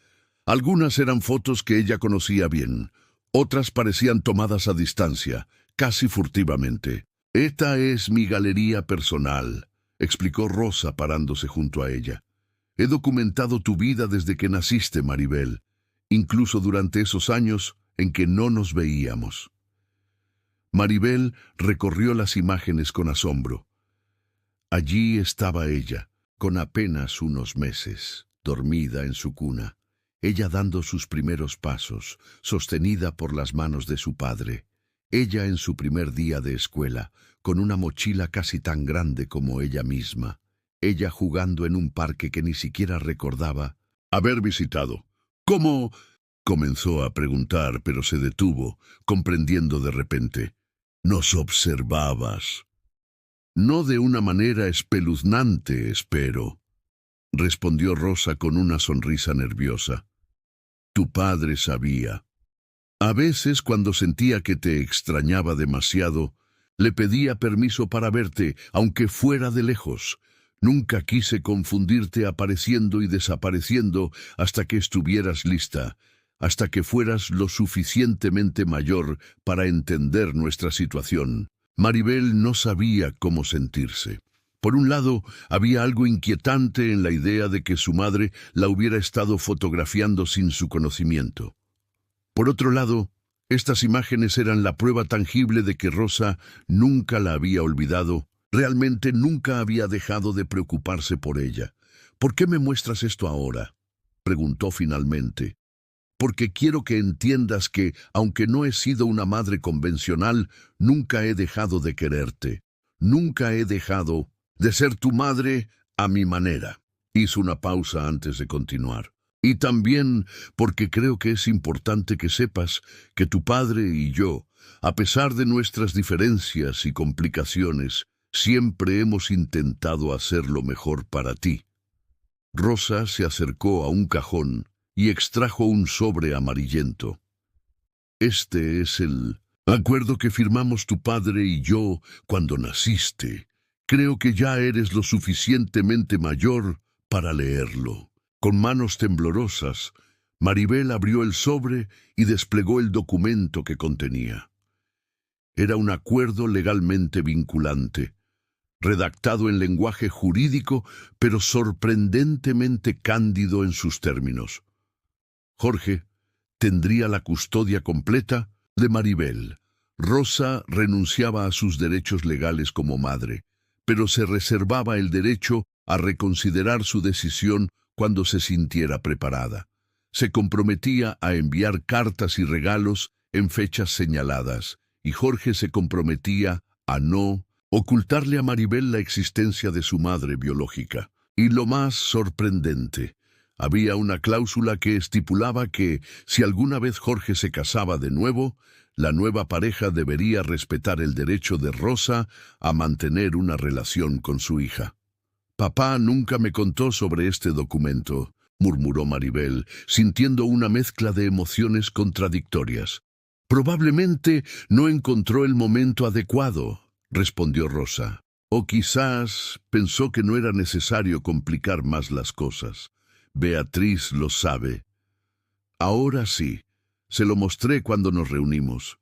Algunas eran fotos que ella conocía bien, otras parecían tomadas a distancia, casi furtivamente. «Esta es mi galería personal», explicó Rosa parándose junto a ella. «He documentado tu vida desde que naciste, Maribel, incluso durante esos años en que no nos veíamos». Maribel recorrió las imágenes con asombro. Allí estaba ella, con apenas unos meses, dormida en su cuna. Ella dando sus primeros pasos, sostenida por las manos de su padre. Ella en su primer día de escuela, con una mochila casi tan grande como ella misma. Ella jugando en un parque que ni siquiera recordaba haber visitado. «¿Cómo?», comenzó a preguntar, pero se detuvo, comprendiendo de repente. «Nos observabas». «No de una manera espeluznante, espero», respondió Rosa con una sonrisa nerviosa. «Tu padre sabía. A veces, cuando sentía que te extrañaba demasiado, le pedía permiso para verte, aunque fuera de lejos. Nunca quise confundirte apareciendo y desapareciendo hasta que estuvieras lista, hasta que fueras lo suficientemente mayor para entender nuestra situación». Maribel no sabía cómo sentirse. Por un lado, había algo inquietante en la idea de que su madre la hubiera estado fotografiando sin su conocimiento. Por otro lado, estas imágenes eran la prueba tangible de que Rosa nunca la había olvidado, realmente nunca había dejado de preocuparse por ella. «¿Por qué me muestras esto ahora?», preguntó finalmente. «Porque quiero que entiendas que, aunque no he sido una madre convencional, nunca he dejado de quererte. Nunca he dejado de ser tu madre a mi manera». Hizo una pausa antes de continuar. «Y también porque creo que es importante que sepas que tu padre y yo, a pesar de nuestras diferencias y complicaciones, siempre hemos intentado hacer lo mejor para ti». Rosa se acercó a un cajón y extrajo un sobre amarillento. «Este es el acuerdo que firmamos tu padre y yo cuando naciste. Creo que ya eres lo suficientemente mayor para leerlo». Con manos temblorosas, Maribel abrió el sobre y desplegó el documento que contenía. Era un acuerdo legalmente vinculante, redactado en lenguaje jurídico, pero sorprendentemente cándido en sus términos. Jorge tendría la custodia completa de Maribel, Rosa renunciaba a sus derechos legales como madre, pero se reservaba el derecho a reconsiderar su decisión cuando se sintiera preparada. Se comprometía a enviar cartas y regalos en fechas señaladas, y Jorge se comprometía a no ocultarle a Maribel la existencia de su madre biológica. Y lo más sorprendente, había una cláusula que estipulaba que, si alguna vez Jorge se casaba de nuevo, la nueva pareja debería respetar el derecho de Rosa a mantener una relación con su hija. «Papá nunca me contó sobre este documento», murmuró Maribel, sintiendo una mezcla de emociones contradictorias. «Probablemente no encontró el momento adecuado», respondió Rosa. «O quizás pensó que no era necesario complicar más las cosas. Beatriz lo sabe». «Ahora sí. Se lo mostré cuando nos reunimos.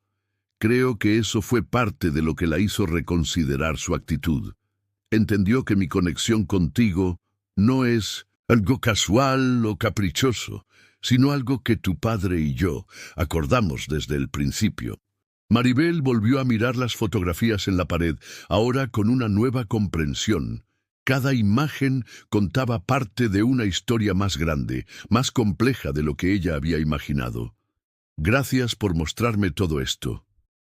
Creo que eso fue parte de lo que la hizo reconsiderar su actitud. Entendió que mi conexión contigo no es algo casual o caprichoso, sino algo que tu padre y yo acordamos desde el principio». Maribel volvió a mirar las fotografías en la pared, ahora con una nueva comprensión. Cada imagen contaba parte de una historia más grande, más compleja de lo que ella había imaginado. «Gracias por mostrarme todo esto»,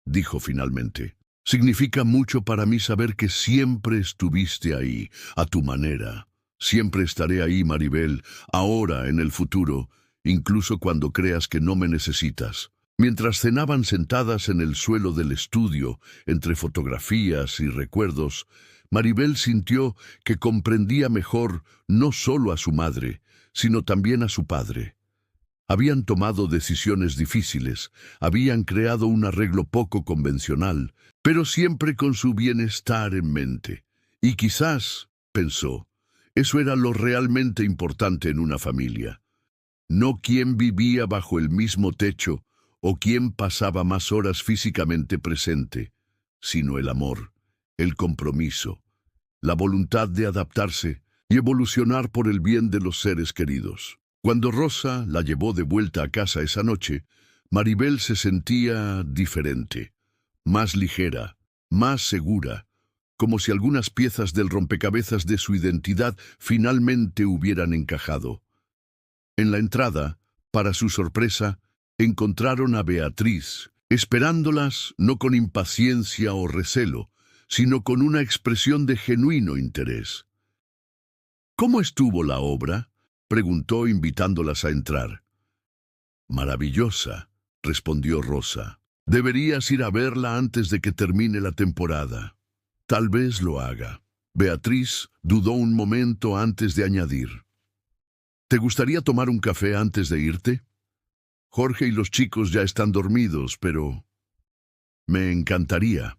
dijo finalmente. «Significa mucho para mí saber que siempre estuviste ahí, a tu manera. Siempre estaré ahí, Maribel, ahora, en el futuro, incluso cuando creas que no me necesitas». Mientras cenaban sentadas en el suelo del estudio, entre fotografías y recuerdos, Maribel sintió que comprendía mejor no solo a su madre, sino también a su padre. Habían tomado decisiones difíciles, habían creado un arreglo poco convencional, pero siempre con su bienestar en mente. Y quizás, pensó, eso era lo realmente importante en una familia. No quién vivía bajo el mismo techo o quién pasaba más horas físicamente presente, sino el amor, el compromiso, la voluntad de adaptarse y evolucionar por el bien de los seres queridos. Cuando Rosa la llevó de vuelta a casa esa noche, Maribel se sentía diferente, más ligera, más segura, como si algunas piezas del rompecabezas de su identidad finalmente hubieran encajado. En la entrada, para su sorpresa, encontraron a Beatriz, esperándolas no con impaciencia o recelo, sino con una expresión de genuino interés. «¿Cómo estuvo la obra?», preguntó invitándolas a entrar. «Maravillosa», respondió Rosa. «Deberías ir a verla antes de que termine la temporada». «Tal vez lo haga». Beatriz dudó un momento antes de añadir. «¿Te gustaría tomar un café antes de irte? Jorge y los chicos ya están dormidos, pero...» «Me encantaría»,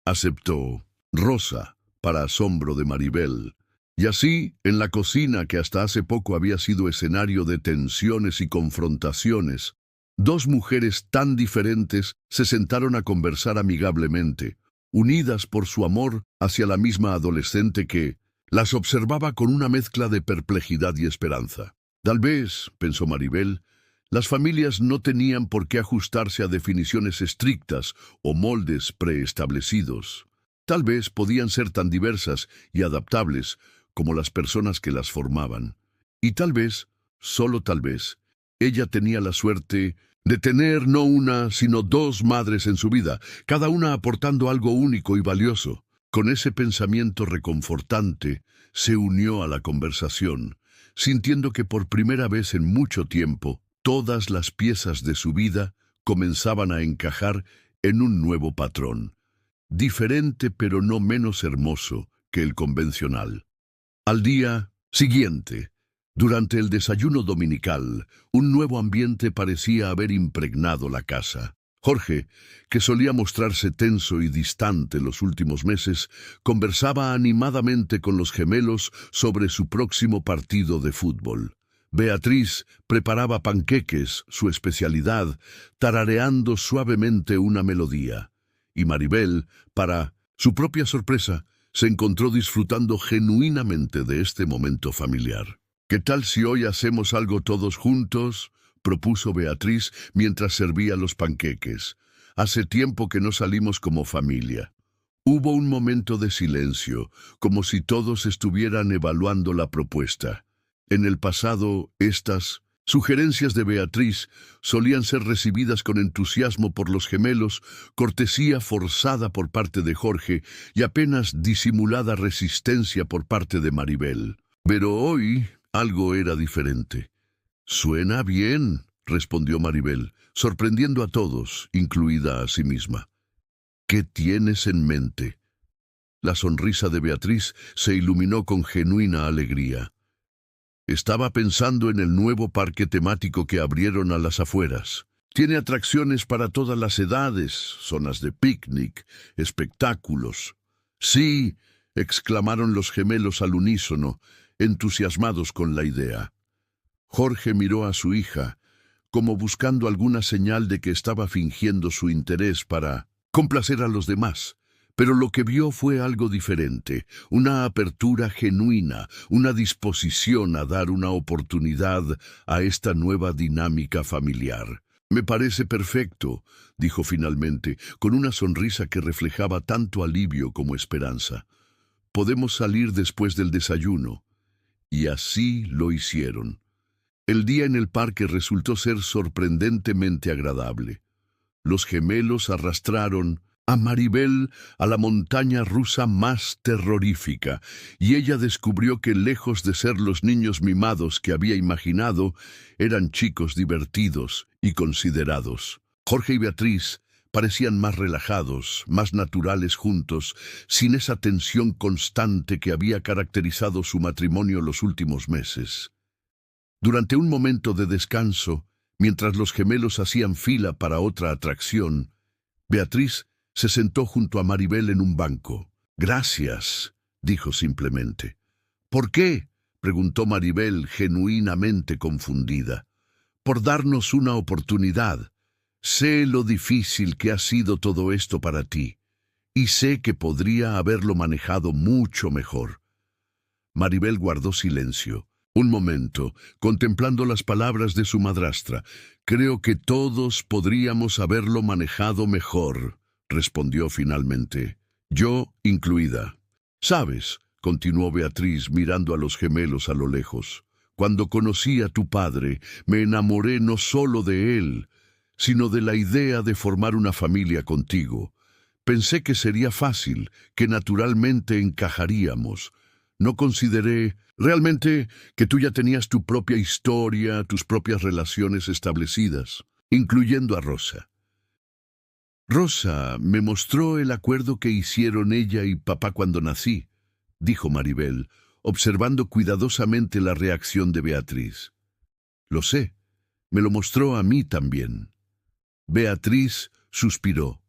aceptó Rosa, para asombro de Maribel. Y así, en la cocina que hasta hace poco había sido escenario de tensiones y confrontaciones, dos mujeres tan diferentes se sentaron a conversar amigablemente, unidas por su amor hacia la misma adolescente que las observaba con una mezcla de perplejidad y esperanza. Tal vez, pensó Maribel, las familias no tenían por qué ajustarse a definiciones estrictas o moldes preestablecidos. Tal vez podían ser tan diversas y adaptables como las personas que las formaban. Y tal vez, solo tal vez, ella tenía la suerte de tener no una, sino dos madres en su vida, cada una aportando algo único y valioso. Con ese pensamiento reconfortante, se unió a la conversación, sintiendo que por primera vez en mucho tiempo, todas las piezas de su vida comenzaban a encajar en un nuevo patrón, diferente pero no menos hermoso que el convencional. Al día siguiente, durante el desayuno dominical, un nuevo ambiente parecía haber impregnado la casa. Jorge, que solía mostrarse tenso y distante los últimos meses, conversaba animadamente con los gemelos sobre su próximo partido de fútbol. Beatriz preparaba panqueques, su especialidad, tarareando suavemente una melodía. Y Maribel, para su propia sorpresa, se encontró disfrutando genuinamente de este momento familiar. «¿Qué tal si hoy hacemos algo todos juntos?», propuso Beatriz mientras servía los panqueques. Hace tiempo que no salimos como familia. Hubo un momento de silencio, como si todos estuvieran evaluando la propuesta. En el pasado, estas sugerencias de Beatriz solían ser recibidas con entusiasmo por los gemelos, cortesía forzada por parte de Jorge y apenas disimulada resistencia por parte de Maribel. Pero hoy algo era diferente. «Suena bien», respondió Maribel, sorprendiendo a todos, incluida a sí misma. «¿Qué tienes en mente?» La sonrisa de Beatriz se iluminó con genuina alegría. Estaba pensando en el nuevo parque temático que abrieron a las afueras. Tiene atracciones para todas las edades, zonas de picnic, espectáculos. «Sí», exclamaron los gemelos al unísono, entusiasmados con la idea. Jorge miró a su hija, como buscando alguna señal de que estaba fingiendo su interés para complacer a los demás. Pero lo que vio fue algo diferente, una apertura genuina, una disposición a dar una oportunidad a esta nueva dinámica familiar. «Me parece perfecto», dijo finalmente, con una sonrisa que reflejaba tanto alivio como esperanza. «Podemos salir después del desayuno». Y así lo hicieron. El día en el parque resultó ser sorprendentemente agradable. Los gemelos arrastraron a Maribel a la montaña rusa más terrorífica, y ella descubrió que, lejos de ser los niños mimados que había imaginado, eran chicos divertidos y considerados. Jorge y Beatriz parecían más relajados, más naturales juntos, sin esa tensión constante que había caracterizado su matrimonio los últimos meses. Durante un momento de descanso, mientras los gemelos hacían fila para otra atracción, Beatriz se sentó junto a Maribel en un banco. «Gracias», dijo simplemente. «¿Por qué?», preguntó Maribel, genuinamente confundida. «Por darnos una oportunidad. Sé lo difícil que ha sido todo esto para ti, y sé que podría haberlo manejado mucho mejor». Maribel guardó silencio. Un momento, contemplando las palabras de su madrastra. «Creo que todos podríamos haberlo manejado mejor», respondió finalmente. «Yo incluida». «Sabes», continuó Beatriz mirando a los gemelos a lo lejos, «cuando conocí a tu padre, me enamoré no solo de él, sino de la idea de formar una familia contigo. Pensé que sería fácil, que naturalmente encajaríamos. No consideré realmente que tú ya tenías tu propia historia, tus propias relaciones establecidas, incluyendo a Rosa. Rosa me mostró el acuerdo que hicieron ella y papá cuando nací», dijo Maribel, observando cuidadosamente la reacción de Beatriz. «Lo sé, me lo mostró a mí también». Beatriz suspiró.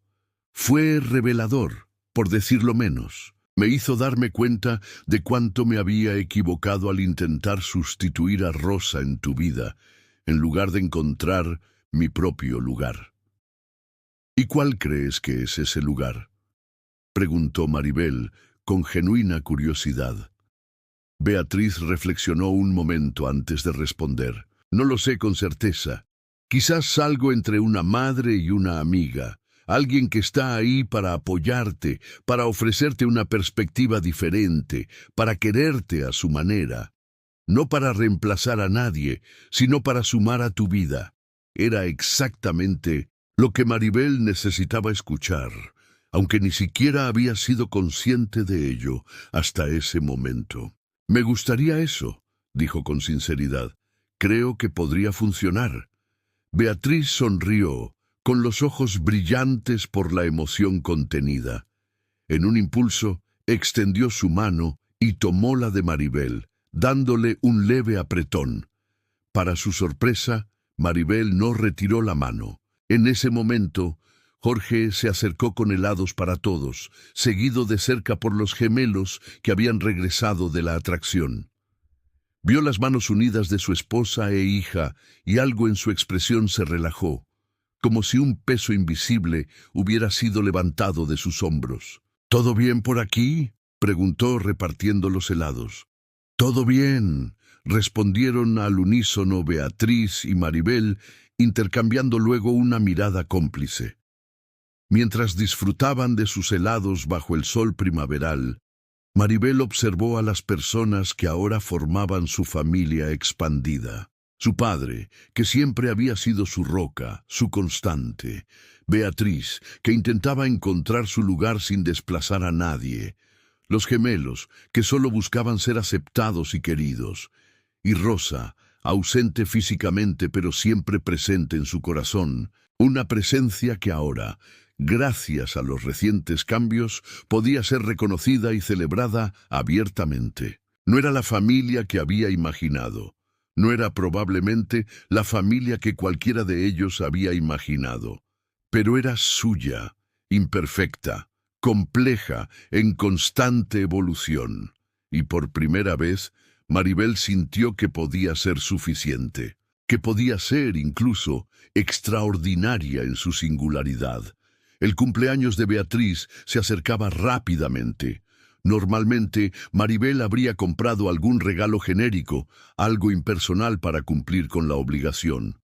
«Fue revelador, por decirlo menos. Me hizo darme cuenta de cuánto me había equivocado al intentar sustituir a Rosa en tu vida, en lugar de encontrar mi propio lugar». «¿Y cuál crees que es ese lugar?», preguntó Maribel, con genuina curiosidad. Beatriz reflexionó un momento antes de responder. «No lo sé con certeza. Quizás algo entre una madre y una amiga. Alguien que está ahí para apoyarte, para ofrecerte una perspectiva diferente, para quererte a su manera. No para reemplazar a nadie, sino para sumar a tu vida». Era exactamente lo que Maribel necesitaba escuchar, aunque ni siquiera había sido consciente de ello hasta ese momento. «Me gustaría eso», dijo con sinceridad. «Creo que podría funcionar». Beatriz sonrió, con los ojos brillantes por la emoción contenida. En un impulso, extendió su mano y tomó la de Maribel, dándole un leve apretón. Para su sorpresa, Maribel no retiró la mano. En ese momento, Jorge se acercó con helados para todos, seguido de cerca por los gemelos que habían regresado de la atracción. Vio las manos unidas de su esposa e hija y algo en su expresión se relajó, como si un peso invisible hubiera sido levantado de sus hombros. «¿Todo bien por aquí?», preguntó repartiendo los helados. «Todo bien», respondieron al unísono Beatriz y Maribel, intercambiando luego una mirada cómplice. Mientras disfrutaban de sus helados bajo el sol primaveral, Maribel observó a las personas que ahora formaban su familia expandida. Su padre, que siempre había sido su roca, su constante. Beatriz, que intentaba encontrar su lugar sin desplazar a nadie. Los gemelos, que solo buscaban ser aceptados y queridos. Y Rosa, ausente físicamente pero siempre presente en su corazón. Una presencia que ahora, gracias a los recientes cambios, podía ser reconocida y celebrada abiertamente. No era la familia que había imaginado. No era probablemente la familia que cualquiera de ellos había imaginado. Pero era suya, imperfecta, compleja, en constante evolución. Y por primera vez, Maribel sintió que podía ser suficiente, que podía ser, incluso, extraordinaria en su singularidad. El cumpleaños de Beatriz se acercaba rápidamente. Normalmente, Maribel habría comprado algún regalo genérico, algo impersonal para cumplir con la obligación.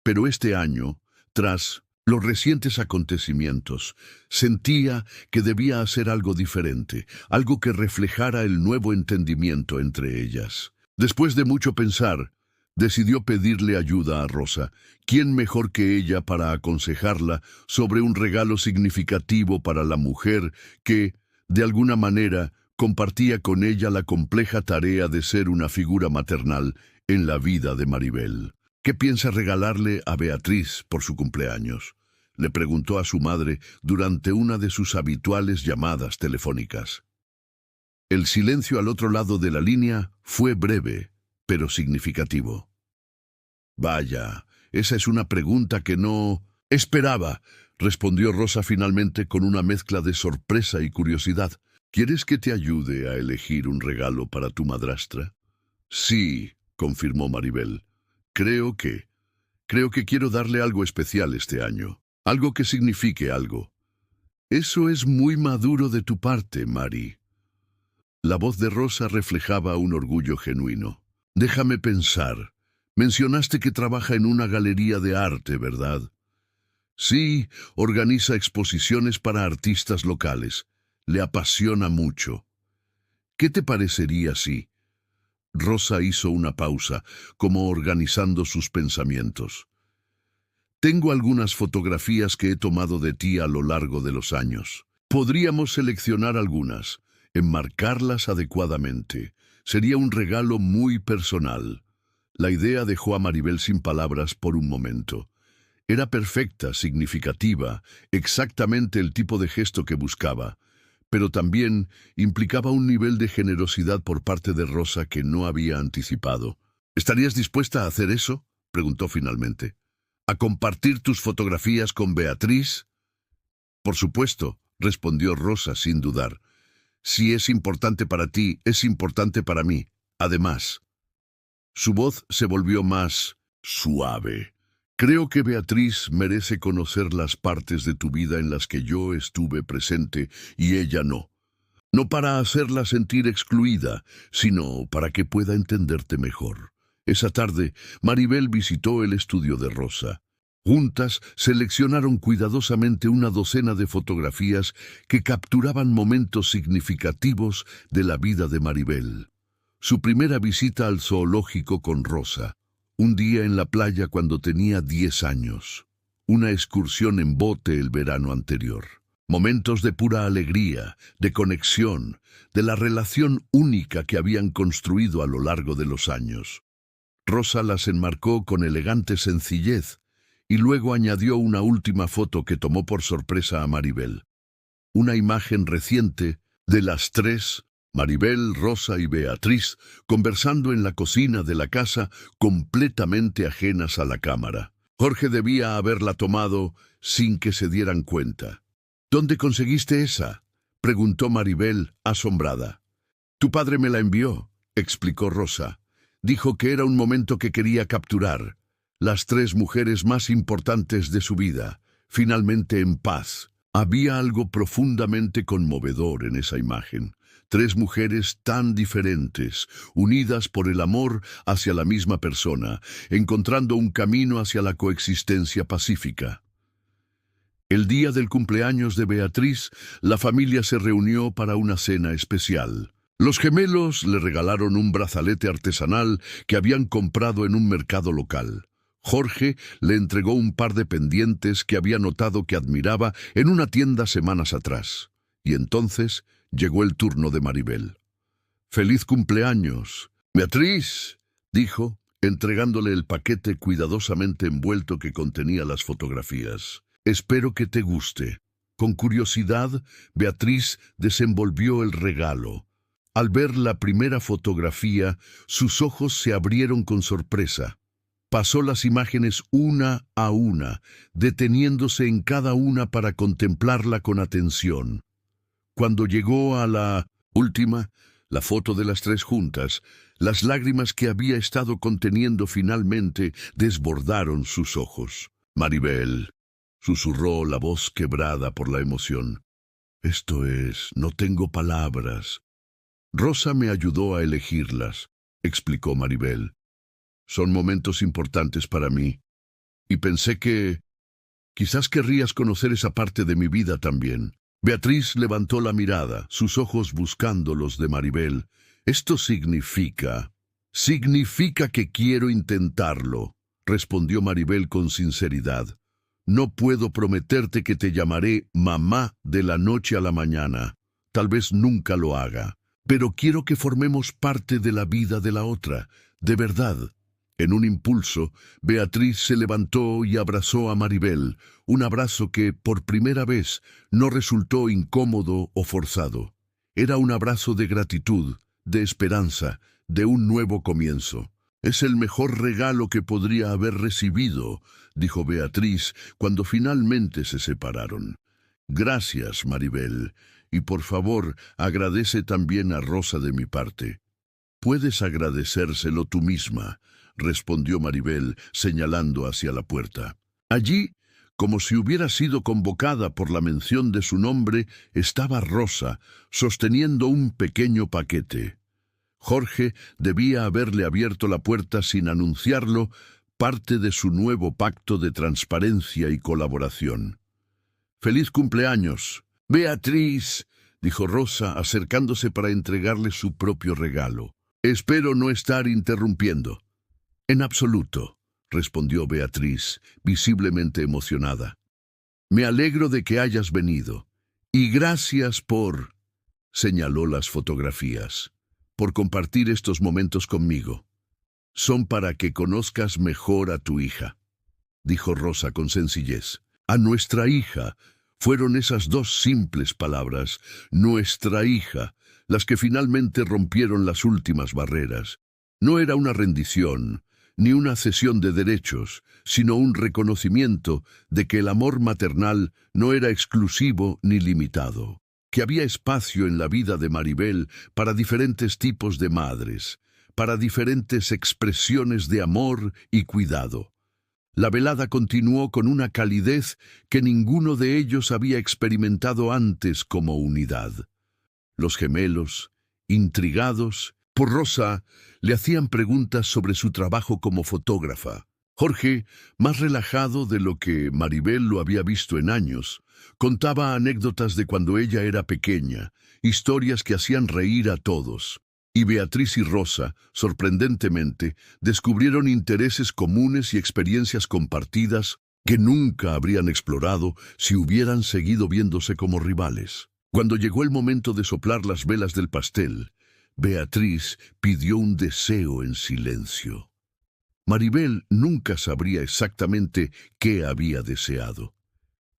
Pero este año, tras los recientes acontecimientos, sentía que debía hacer algo diferente, algo que reflejara el nuevo entendimiento entre ellas. Después de mucho pensar, decidió pedirle ayuda a Rosa. ¿Quién mejor que ella para aconsejarla sobre un regalo significativo para la mujer que, de alguna manera, compartía con ella la compleja tarea de ser una figura maternal en la vida de Maribel? ¿Qué piensa regalarle a Beatriz por su cumpleaños?, le preguntó a su madre durante una de sus habituales llamadas telefónicas. El silencio al otro lado de la línea fue breve, pero significativo. «Vaya, esa es una pregunta que no esperaba», respondió Rosa finalmente con una mezcla de sorpresa y curiosidad. «¿Quieres que te ayude a elegir un regalo para tu madrastra?» «Sí», confirmó Maribel. Creo que quiero darle algo especial este año. Algo que signifique algo». «Eso es muy maduro de tu parte, Mari». La voz de Rosa reflejaba un orgullo genuino. «Déjame pensar. Mencionaste que trabaja en una galería de arte, ¿verdad?» «Sí, organiza exposiciones para artistas locales. Le apasiona mucho. ¿Qué te parecería si...» Rosa hizo una pausa, como organizando sus pensamientos. «Tengo algunas fotografías que he tomado de ti a lo largo de los años. Podríamos seleccionar algunas, enmarcarlas adecuadamente. Sería un regalo muy personal». La idea dejó a Maribel sin palabras por un momento. Era perfecta, significativa, exactamente el tipo de gesto que buscaba, pero también implicaba un nivel de generosidad por parte de Rosa que no había anticipado. «¿Estarías dispuesta a hacer eso?», preguntó finalmente. «¿A compartir tus fotografías con Beatriz?» «Por supuesto», respondió Rosa sin dudar. «Si es importante para ti, es importante para mí. Además...» Su voz se volvió más suave. «Creo que Beatriz merece conocer las partes de tu vida en las que yo estuve presente y ella no. No para hacerla sentir excluida, sino para que pueda entenderte mejor». Esa tarde, Maribel visitó el estudio de Rosa. Juntas seleccionaron cuidadosamente una docena de fotografías que capturaban momentos significativos de la vida de Maribel. Su primera visita al zoológico con Rosa. Un día en la playa cuando tenía 10 años. Una excursión en bote el verano anterior. Momentos de pura alegría, de conexión, de la relación única que habían construido a lo largo de los años. Rosa las enmarcó con elegante sencillez y luego añadió una última foto que tomó por sorpresa a Maribel. Una imagen reciente de las tres, Maribel, Rosa y Beatriz, conversando en la cocina de la casa, completamente ajenas a la cámara. Jorge debía haberla tomado sin que se dieran cuenta. «¿Dónde conseguiste esa?», preguntó Maribel, asombrada. «Tu padre me la envió», explicó Rosa. «Dijo que era un momento que quería capturar. Las tres mujeres más importantes de su vida, finalmente en paz». Había algo profundamente conmovedor en esa imagen. Tres mujeres tan diferentes, unidas por el amor hacia la misma persona, encontrando un camino hacia la coexistencia pacífica. El día del cumpleaños de Beatriz, la familia se reunió para una cena especial. Los gemelos le regalaron un brazalete artesanal que habían comprado en un mercado local. Jorge le entregó un par de pendientes que había notado que admiraba en una tienda semanas atrás. Y entonces llegó el turno de Maribel. «¡Feliz cumpleaños!». «Beatriz», dijo, entregándole el paquete cuidadosamente envuelto que contenía las fotografías. «Espero que te guste». Con curiosidad, Beatriz desenvolvió el regalo. Al ver la primera fotografía, sus ojos se abrieron con sorpresa. Pasó las imágenes una a una, deteniéndose en cada una para contemplarla con atención. Cuando llegó a la última, la foto de las tres juntas, las lágrimas que había estado conteniendo finalmente desbordaron sus ojos. «Maribel», susurró la voz quebrada por la emoción. No tengo palabras». «Rosa me ayudó a elegirlas», explicó Maribel. «Son momentos importantes para mí. Y pensé que quizás querrías conocer esa parte de mi vida también». Beatriz levantó la mirada, sus ojos buscando los de Maribel. «Esto significa que quiero intentarlo», respondió Maribel con sinceridad. «No puedo prometerte que te llamaré mamá de la noche a la mañana. Tal vez nunca lo haga. Pero quiero que formemos parte de la vida de la otra, de verdad». En un impulso, Beatriz se levantó y abrazó a Maribel, un abrazo que, por primera vez, no resultó incómodo o forzado. Era un abrazo de gratitud, de esperanza, de un nuevo comienzo. «Es el mejor regalo que podría haber recibido», dijo Beatriz cuando finalmente se separaron. «Gracias, Maribel, y por favor, agradece también a Rosa de mi parte». «Puedes agradecérselo tú misma», respondió Maribel, señalando hacia la puerta. Allí, como si hubiera sido convocada por la mención de su nombre, estaba Rosa, sosteniendo un pequeño paquete. Jorge debía haberle abierto la puerta sin anunciarlo, parte de su nuevo pacto de transparencia y colaboración. «¡Feliz cumpleaños!». «Beatriz», dijo Rosa, acercándose para entregarle su propio regalo. «Espero no estar interrumpiendo». «En absoluto», respondió Beatriz, visiblemente emocionada. «Me alegro de que hayas venido. Y gracias por…», señaló las fotografías, «por compartir estos momentos conmigo. Son para que conozcas mejor a tu hija», dijo Rosa con sencillez. «A nuestra hija». Fueron esas dos simples palabras, «nuestra hija», las que finalmente rompieron las últimas barreras. No era una rendición, ni una cesión de derechos, sino un reconocimiento de que el amor maternal no era exclusivo ni limitado, que había espacio en la vida de Maribel para diferentes tipos de madres, para diferentes expresiones de amor y cuidado. La velada continuó con una calidez que ninguno de ellos había experimentado antes como unidad. Los gemelos, intrigados por Rosa, le hacían preguntas sobre su trabajo como fotógrafa. Jorge, más relajado de lo que Maribel lo había visto en años, contaba anécdotas de cuando ella era pequeña, historias que hacían reír a todos. Y Beatriz y Rosa, sorprendentemente, descubrieron intereses comunes y experiencias compartidas que nunca habrían explorado si hubieran seguido viéndose como rivales. Cuando llegó el momento de soplar las velas del pastel, Beatriz pidió un deseo en silencio. Maribel nunca sabría exactamente qué había deseado,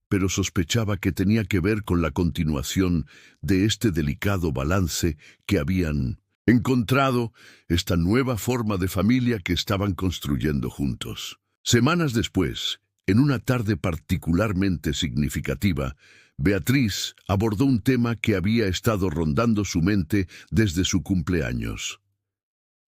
pero sospechaba que tenía que ver con la continuación de este delicado balance que habían encontrado, esta nueva forma de familia que estaban construyendo juntos. Semanas después, en una tarde particularmente significativa, Beatriz abordó un tema que había estado rondando su mente desde su cumpleaños.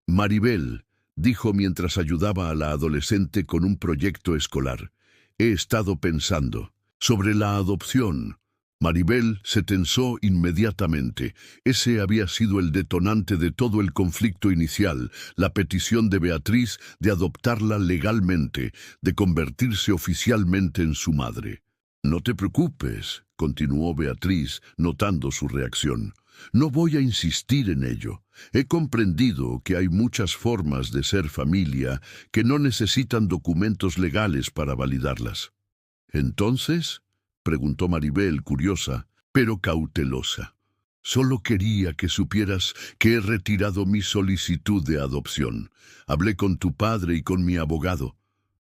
«Maribel», dijo mientras ayudaba a la adolescente con un proyecto escolar, «he estado pensando sobre la adopción». Maribel se tensó inmediatamente. Ese había sido el detonante de todo el conflicto inicial, la petición de Beatriz de adoptarla legalmente, de convertirse oficialmente en su madre. No te preocupes, continuó Beatriz, notando su reacción. No voy a insistir en ello. He comprendido que hay muchas formas de ser familia que no necesitan documentos legales para validarlas. ¿Entonces? Preguntó Maribel, curiosa, pero cautelosa. Solo quería que supieras que he retirado mi solicitud de adopción. Hablé con tu padre y con mi abogado.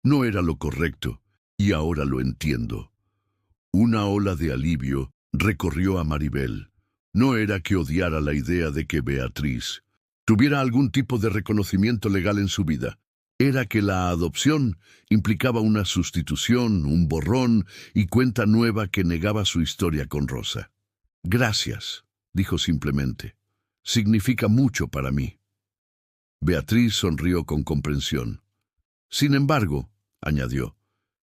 No era lo correcto, y ahora lo entiendo. Una ola de alivio recorrió a Maribel. No era que odiara la idea de que Beatriz tuviera algún tipo de reconocimiento legal en su vida. Era que la adopción implicaba una sustitución, un borrón y cuenta nueva que negaba su historia con Rosa. Gracias, dijo simplemente. Significa mucho para mí. Beatriz sonrió con comprensión. Sin embargo, añadió,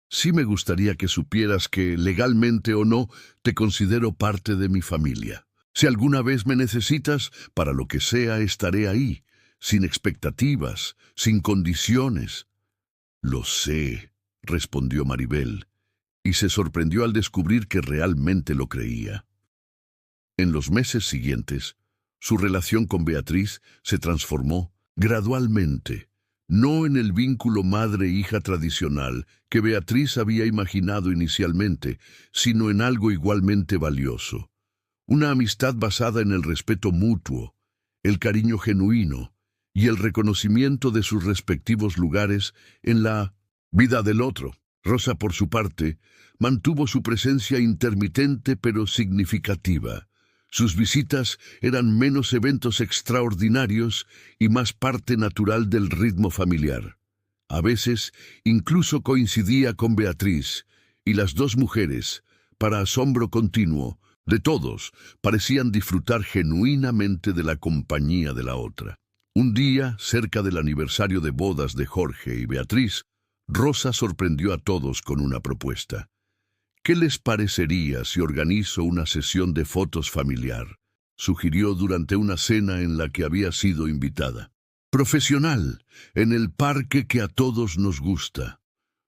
sí me gustaría que supieras que, legalmente o no, te considero parte de mi familia. Si alguna vez me necesitas, para lo que sea, estaré ahí, sin expectativas, sin condiciones. Lo sé, respondió Maribel, y se sorprendió al descubrir que realmente lo creía. En los meses siguientes, su relación con Beatriz se transformó gradualmente, no en el vínculo madre-hija tradicional que Beatriz había imaginado inicialmente, sino en algo igualmente valioso. Una amistad basada en el respeto mutuo, el cariño genuino y el reconocimiento de sus respectivos lugares en la vida del otro. Rosa, por su parte, mantuvo su presencia intermitente pero significativa. Sus visitas eran menos eventos extraordinarios y más parte natural del ritmo familiar. A veces incluso coincidía con Beatriz, y las dos mujeres, para asombro continuo de todos, parecían disfrutar genuinamente de la compañía de la otra. Un día, cerca del aniversario de bodas de Jorge y Beatriz, Rosa sorprendió a todos con una propuesta. ¿Qué les parecería si organizo una sesión de fotos familiar?, sugirió durante una cena en la que había sido invitada. Profesional, en el parque que a todos nos gusta.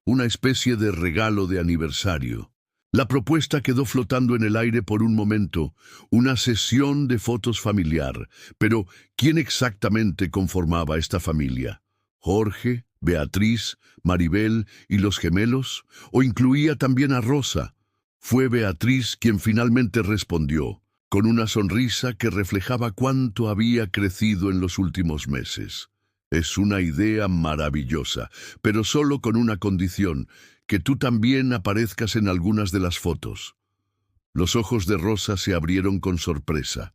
Una especie de regalo de aniversario. La propuesta quedó flotando en el aire por un momento, una sesión de fotos familiar. Pero, ¿quién exactamente conformaba esta familia? ¿Jorge, Beatriz, Maribel y los gemelos? ¿O incluía también a Rosa? Fue Beatriz quien finalmente respondió, con una sonrisa que reflejaba cuánto había crecido en los últimos meses. Es una idea maravillosa, pero solo con una condición: que tú también aparezcas en algunas de las fotos. Los ojos de Rosa se abrieron con sorpresa.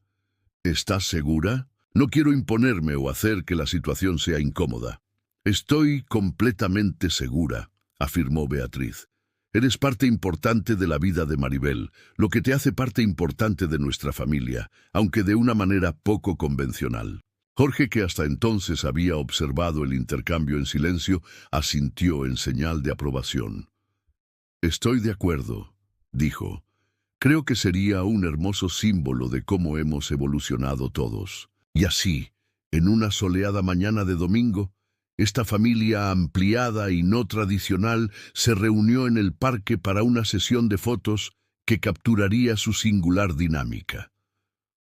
¿Estás segura? No quiero imponerme o hacer que la situación sea incómoda. Estoy completamente segura, afirmó Beatriz. Eres parte importante de la vida de Maribel, lo que te hace parte importante de nuestra familia, aunque de una manera poco convencional. Jorge, que hasta entonces había observado el intercambio en silencio, asintió en señal de aprobación. Estoy de acuerdo, dijo. Creo que sería un hermoso símbolo de cómo hemos evolucionado todos. Y así, en una soleada mañana de domingo, esta familia ampliada y no tradicional se reunió en el parque para una sesión de fotos que capturaría su singular dinámica.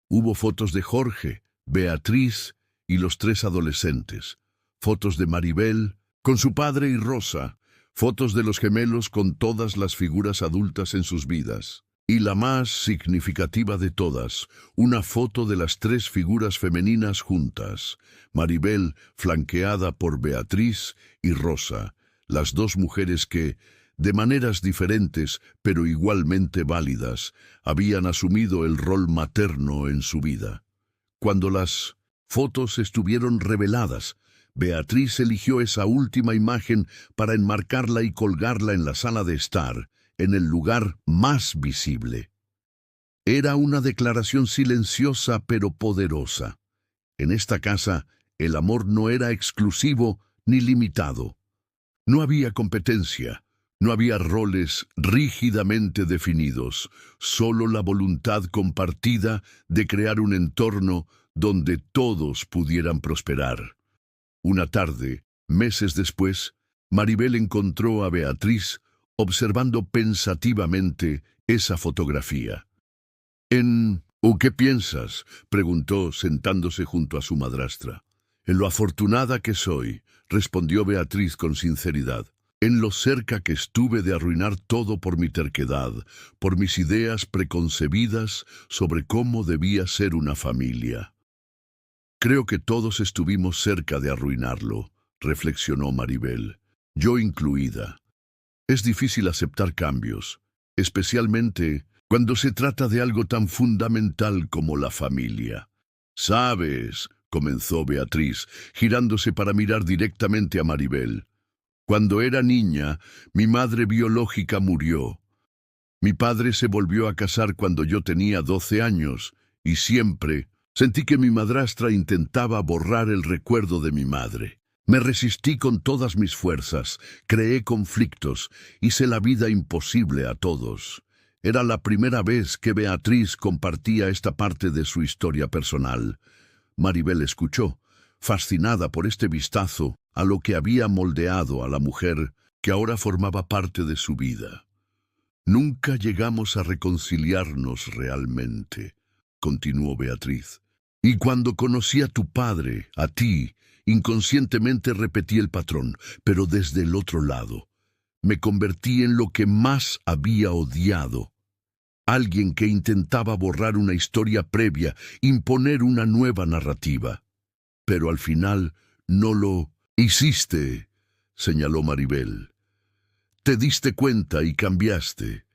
Hubo fotos de Jorge, Beatriz y los tres adolescentes, fotos de Maribel con su padre y Rosa, fotos de los gemelos con todas las figuras adultas en sus vidas. Y la más significativa de todas, una foto de las tres figuras femeninas juntas, Maribel flanqueada por Beatriz y Rosa, las dos mujeres que, de maneras diferentes pero igualmente válidas, habían asumido el rol materno en su vida. Cuando las fotos estuvieron reveladas, Beatriz eligió esa última imagen para enmarcarla y colgarla en la sala de estar, en el lugar más visible. Era una declaración silenciosa pero poderosa. En esta casa, el amor no era exclusivo ni limitado. No había competencia, no había roles rígidamente definidos, solo la voluntad compartida de crear un entorno donde todos pudieran prosperar. Una tarde, meses después, Maribel encontró a Beatriz observando pensativamente esa fotografía. ¿Qué piensas?, preguntó, sentándose junto a su madrastra. En lo afortunada que soy, respondió Beatriz con sinceridad. En lo cerca que estuve de arruinar todo por mi terquedad, por mis ideas preconcebidas sobre cómo debía ser una familia. Creo que todos estuvimos cerca de arruinarlo, reflexionó Maribel, yo incluida. Es difícil aceptar cambios, especialmente cuando se trata de algo tan fundamental como la familia. «¿Sabes?», comenzó Beatriz, girándose para mirar directamente a Maribel. «Cuando era niña, mi madre biológica murió. Mi padre se volvió a casar cuando yo tenía 12 años, y siempre sentí que mi madrastra intentaba borrar el recuerdo de mi madre. Me resistí con todas mis fuerzas, creé conflictos, hice la vida imposible a todos». Era la primera vez que Beatriz compartía esta parte de su historia personal. Maribel escuchó, fascinada por este vistazo a lo que había moldeado a la mujer que ahora formaba parte de su vida. «Nunca llegamos a reconciliarnos realmente», continuó Beatriz. «Y cuando conocí a tu padre, a ti, inconscientemente repetí el patrón, pero desde el otro lado. Me convertí en lo que más había odiado. Alguien que intentaba borrar una historia previa, imponer una nueva narrativa. Pero al final no lo hiciste», señaló Maribel. «Te diste cuenta y cambiaste».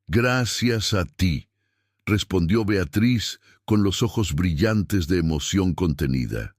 «Gracias a ti», respondió Beatriz con los ojos brillantes de emoción contenida.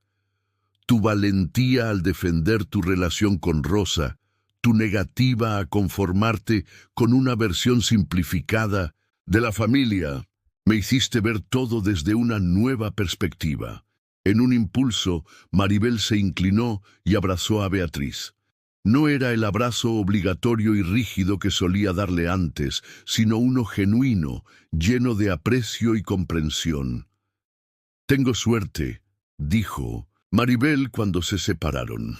«Tu valentía al defender tu relación con Rosa, tu negativa a conformarte con una versión simplificada de la familia, me hiciste ver todo desde una nueva perspectiva». En un impulso, Maribel se inclinó y abrazó a Beatriz. No era el abrazo obligatorio y rígido que solía darle antes, sino uno genuino, lleno de aprecio y comprensión. «Tengo suerte», dijo Maribel cuando se separaron.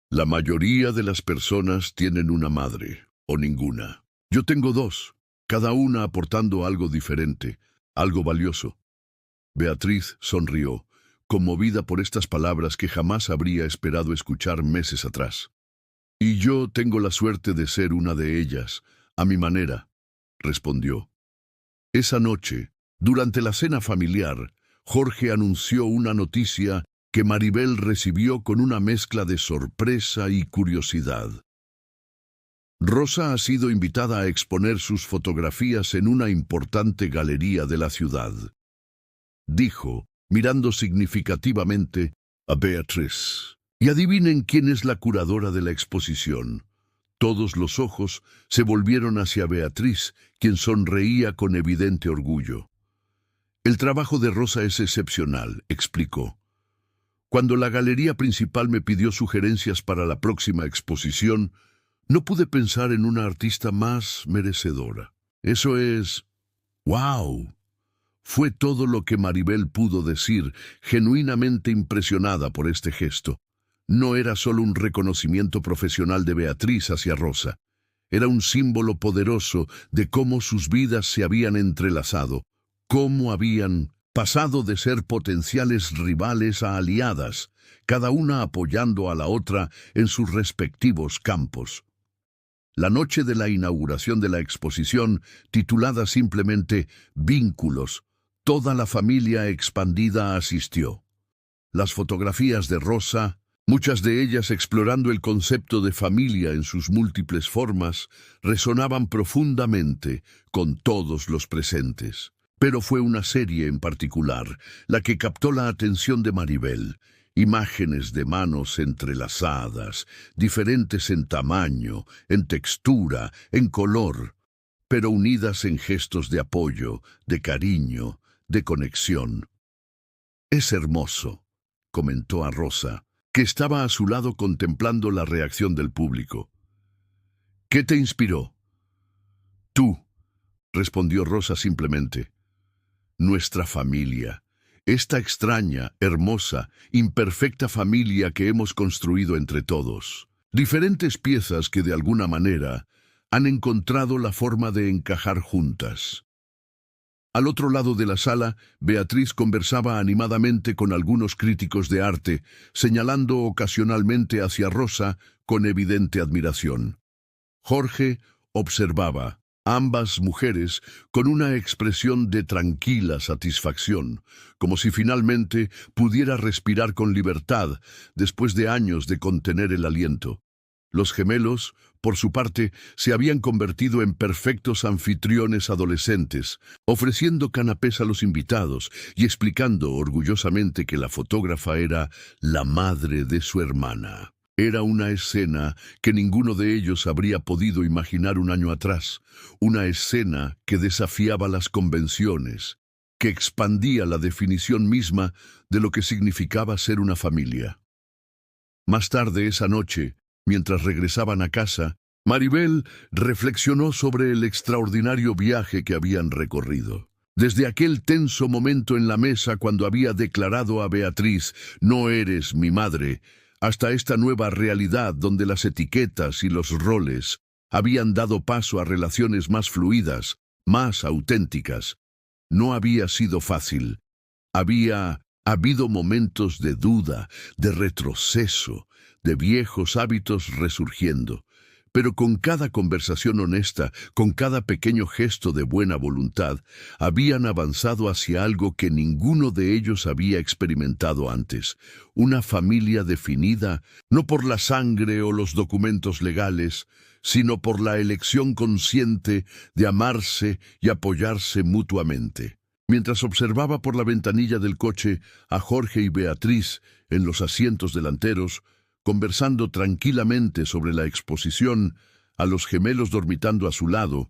«La mayoría de las personas tienen una madre, o ninguna. Yo tengo dos, cada una aportando algo diferente, algo valioso». Beatriz sonrió, conmovida por estas palabras que jamás habría esperado escuchar meses atrás. «Y yo tengo la suerte de ser una de ellas, a mi manera», respondió. Esa noche, durante la cena familiar, Jorge anunció una noticia que Maribel recibió con una mezcla de sorpresa y curiosidad. Rosa ha sido invitada a exponer sus fotografías en una importante galería de la ciudad, dijo, mirando significativamente a Beatriz. Y adivinen quién es la curadora de la exposición. Todos los ojos se volvieron hacia Beatriz, quien sonreía con evidente orgullo. «El trabajo de Rosa es excepcional», explicó. «Cuando la galería principal me pidió sugerencias para la próxima exposición, no pude pensar en una artista más merecedora. Eso es... ¡wow!». Fue todo lo que Maribel pudo decir, genuinamente impresionada por este gesto. No era solo un reconocimiento profesional de Beatriz hacia Rosa. Era un símbolo poderoso de cómo sus vidas se habían entrelazado, cómo habían pasado de ser potenciales rivales a aliadas, cada una apoyando a la otra en sus respectivos campos. La noche de la inauguración de la exposición, titulada simplemente Vínculos, toda la familia expandida asistió. Las fotografías de Rosa, muchas de ellas explorando el concepto de familia en sus múltiples formas, resonaban profundamente con todos los presentes. Pero fue una serie en particular la que captó la atención de Maribel. Imágenes de manos entrelazadas, diferentes en tamaño, en textura, en color, pero unidas en gestos de apoyo, de cariño, de conexión. «Es hermoso», comentó a Rosa, que estaba a su lado contemplando la reacción del público. «¿Qué te inspiró?» «Tú», respondió Rosa simplemente. «Nuestra familia. Esta extraña, hermosa, imperfecta familia que hemos construido entre todos. Diferentes piezas que de alguna manera Han encontrado la forma de encajar juntas. Al otro lado de la sala, Beatriz conversaba animadamente con algunos críticos de arte, señalando ocasionalmente hacia Rosa con evidente admiración. Jorge observaba ambas mujeres con una expresión de tranquila satisfacción, como si finalmente pudiera respirar con libertad después de años de contener el aliento. Los gemelos, por su parte, se habían convertido en perfectos anfitriones adolescentes, ofreciendo canapés a los invitados y explicando orgullosamente que la fotógrafa era la madre de su hermana. Era una escena que ninguno de ellos habría podido imaginar un año atrás, una escena que desafiaba las convenciones, que expandía la definición misma de lo que significaba ser una familia. Más tarde esa noche, mientras regresaban a casa, Maribel reflexionó sobre el extraordinario viaje que habían recorrido. Desde aquel tenso momento en la mesa cuando había declarado a Beatriz, «No eres mi madre», hasta esta nueva realidad donde las etiquetas y los roles habían dado paso a relaciones más fluidas, más auténticas. No había sido fácil. Había habido momentos de duda, de retroceso, de viejos hábitos resurgiendo. Pero con cada conversación honesta, con cada pequeño gesto de buena voluntad, habían avanzado hacia algo que ninguno de ellos había experimentado antes. Una familia definida, no por la sangre o los documentos legales, sino por la elección consciente de amarse y apoyarse mutuamente. Mientras observaba por la ventanilla del coche a Jorge y Beatriz en los asientos delanteros, conversando tranquilamente sobre la exposición, a los gemelos dormitando a su lado,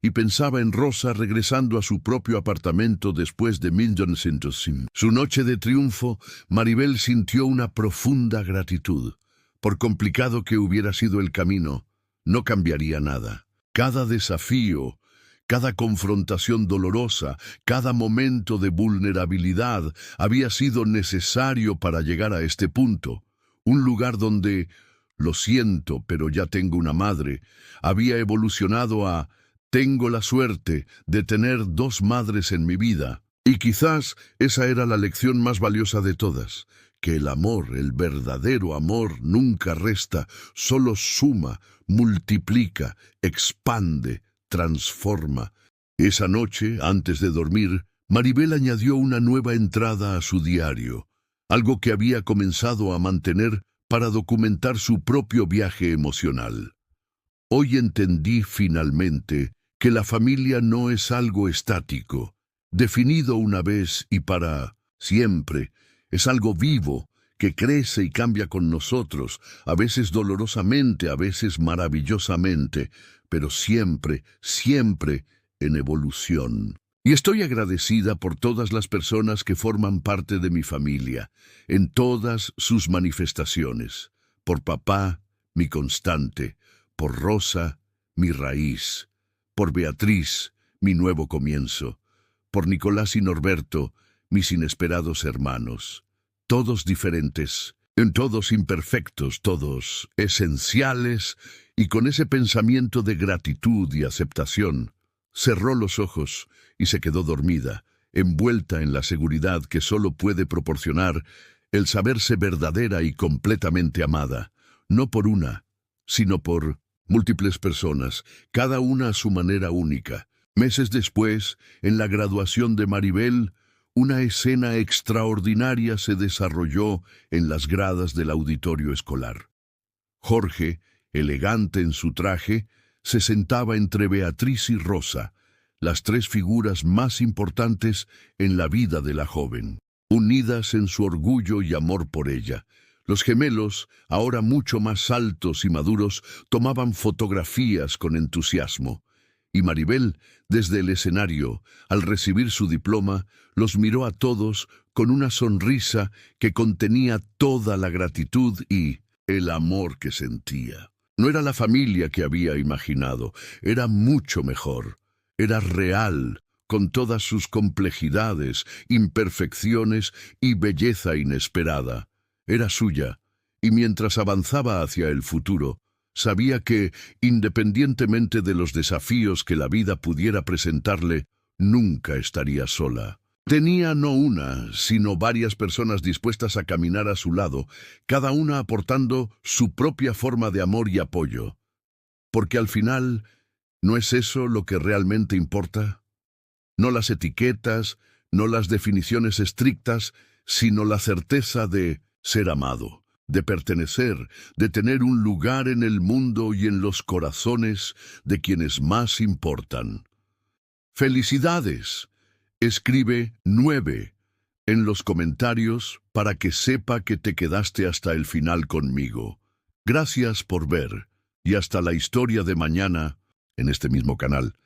y pensaba en Rosa regresando a su propio apartamento después de 1905. Su noche de triunfo, Maribel sintió una profunda gratitud. Por complicado que hubiera sido el camino, no cambiaría nada. Cada desafío, cada confrontación dolorosa, cada momento de vulnerabilidad había sido necesario para llegar a este punto. Un lugar donde, lo siento, pero ya tengo una madre, había evolucionado a, tengo la suerte de tener dos madres en mi vida. Y quizás esa era la lección más valiosa de todas, que el amor, el verdadero amor, nunca resta, solo suma, multiplica, expande, transforma. Esa noche, antes de dormir, Maribel añadió una nueva entrada a su diario, algo que había comenzado a mantener para documentar su propio viaje emocional. Hoy entendí finalmente que la familia no es algo estático, definido una vez y para siempre. Es algo vivo, que crece y cambia con nosotros, a veces dolorosamente, a veces maravillosamente, pero siempre, siempre en evolución. Y estoy agradecida por todas las personas que forman parte de mi familia, en todas sus manifestaciones. Por papá, mi constante. Por Rosa, mi raíz. Por Beatriz, mi nuevo comienzo. Por Nicolás y Norberto, mis inesperados hermanos. Todos diferentes, en todos imperfectos, todos esenciales, y con ese pensamiento de gratitud y aceptación, cerró los ojos y se quedó dormida, envuelta en la seguridad que solo puede proporcionar el saberse verdadera y completamente amada, no por una, sino por múltiples personas, cada una a su manera única. Meses después, en la graduación de Maribel, una escena extraordinaria se desarrolló en las gradas del auditorio escolar. Jorge, elegante en su traje, se sentaba entre Beatriz y Rosa, las tres figuras más importantes en la vida de la joven, unidas en su orgullo y amor por ella. Los gemelos, ahora mucho más altos y maduros, tomaban fotografías con entusiasmo, y Maribel, desde el escenario, al recibir su diploma, los miró a todos con una sonrisa que contenía toda la gratitud y el amor que sentía. No era la familia que había imaginado, era mucho mejor. Era real, con todas sus complejidades, imperfecciones y belleza inesperada. Era suya, y mientras avanzaba hacia el futuro, Sabía que, independientemente de los desafíos que la vida pudiera presentarle, nunca estaría sola. Tenía no una, sino varias personas dispuestas a caminar a su lado, cada una aportando su propia forma de amor y apoyo. Porque al final, ¿no es eso lo que realmente importa? No las etiquetas, no las definiciones estrictas, sino la certeza de ser amado, de pertenecer, de tener un lugar en el mundo y en los corazones de quienes más importan. ¡Felicidades! Escribe 9 en los comentarios para que sepa que te quedaste hasta el final conmigo. Gracias por ver y hasta la historia de mañana en este mismo canal.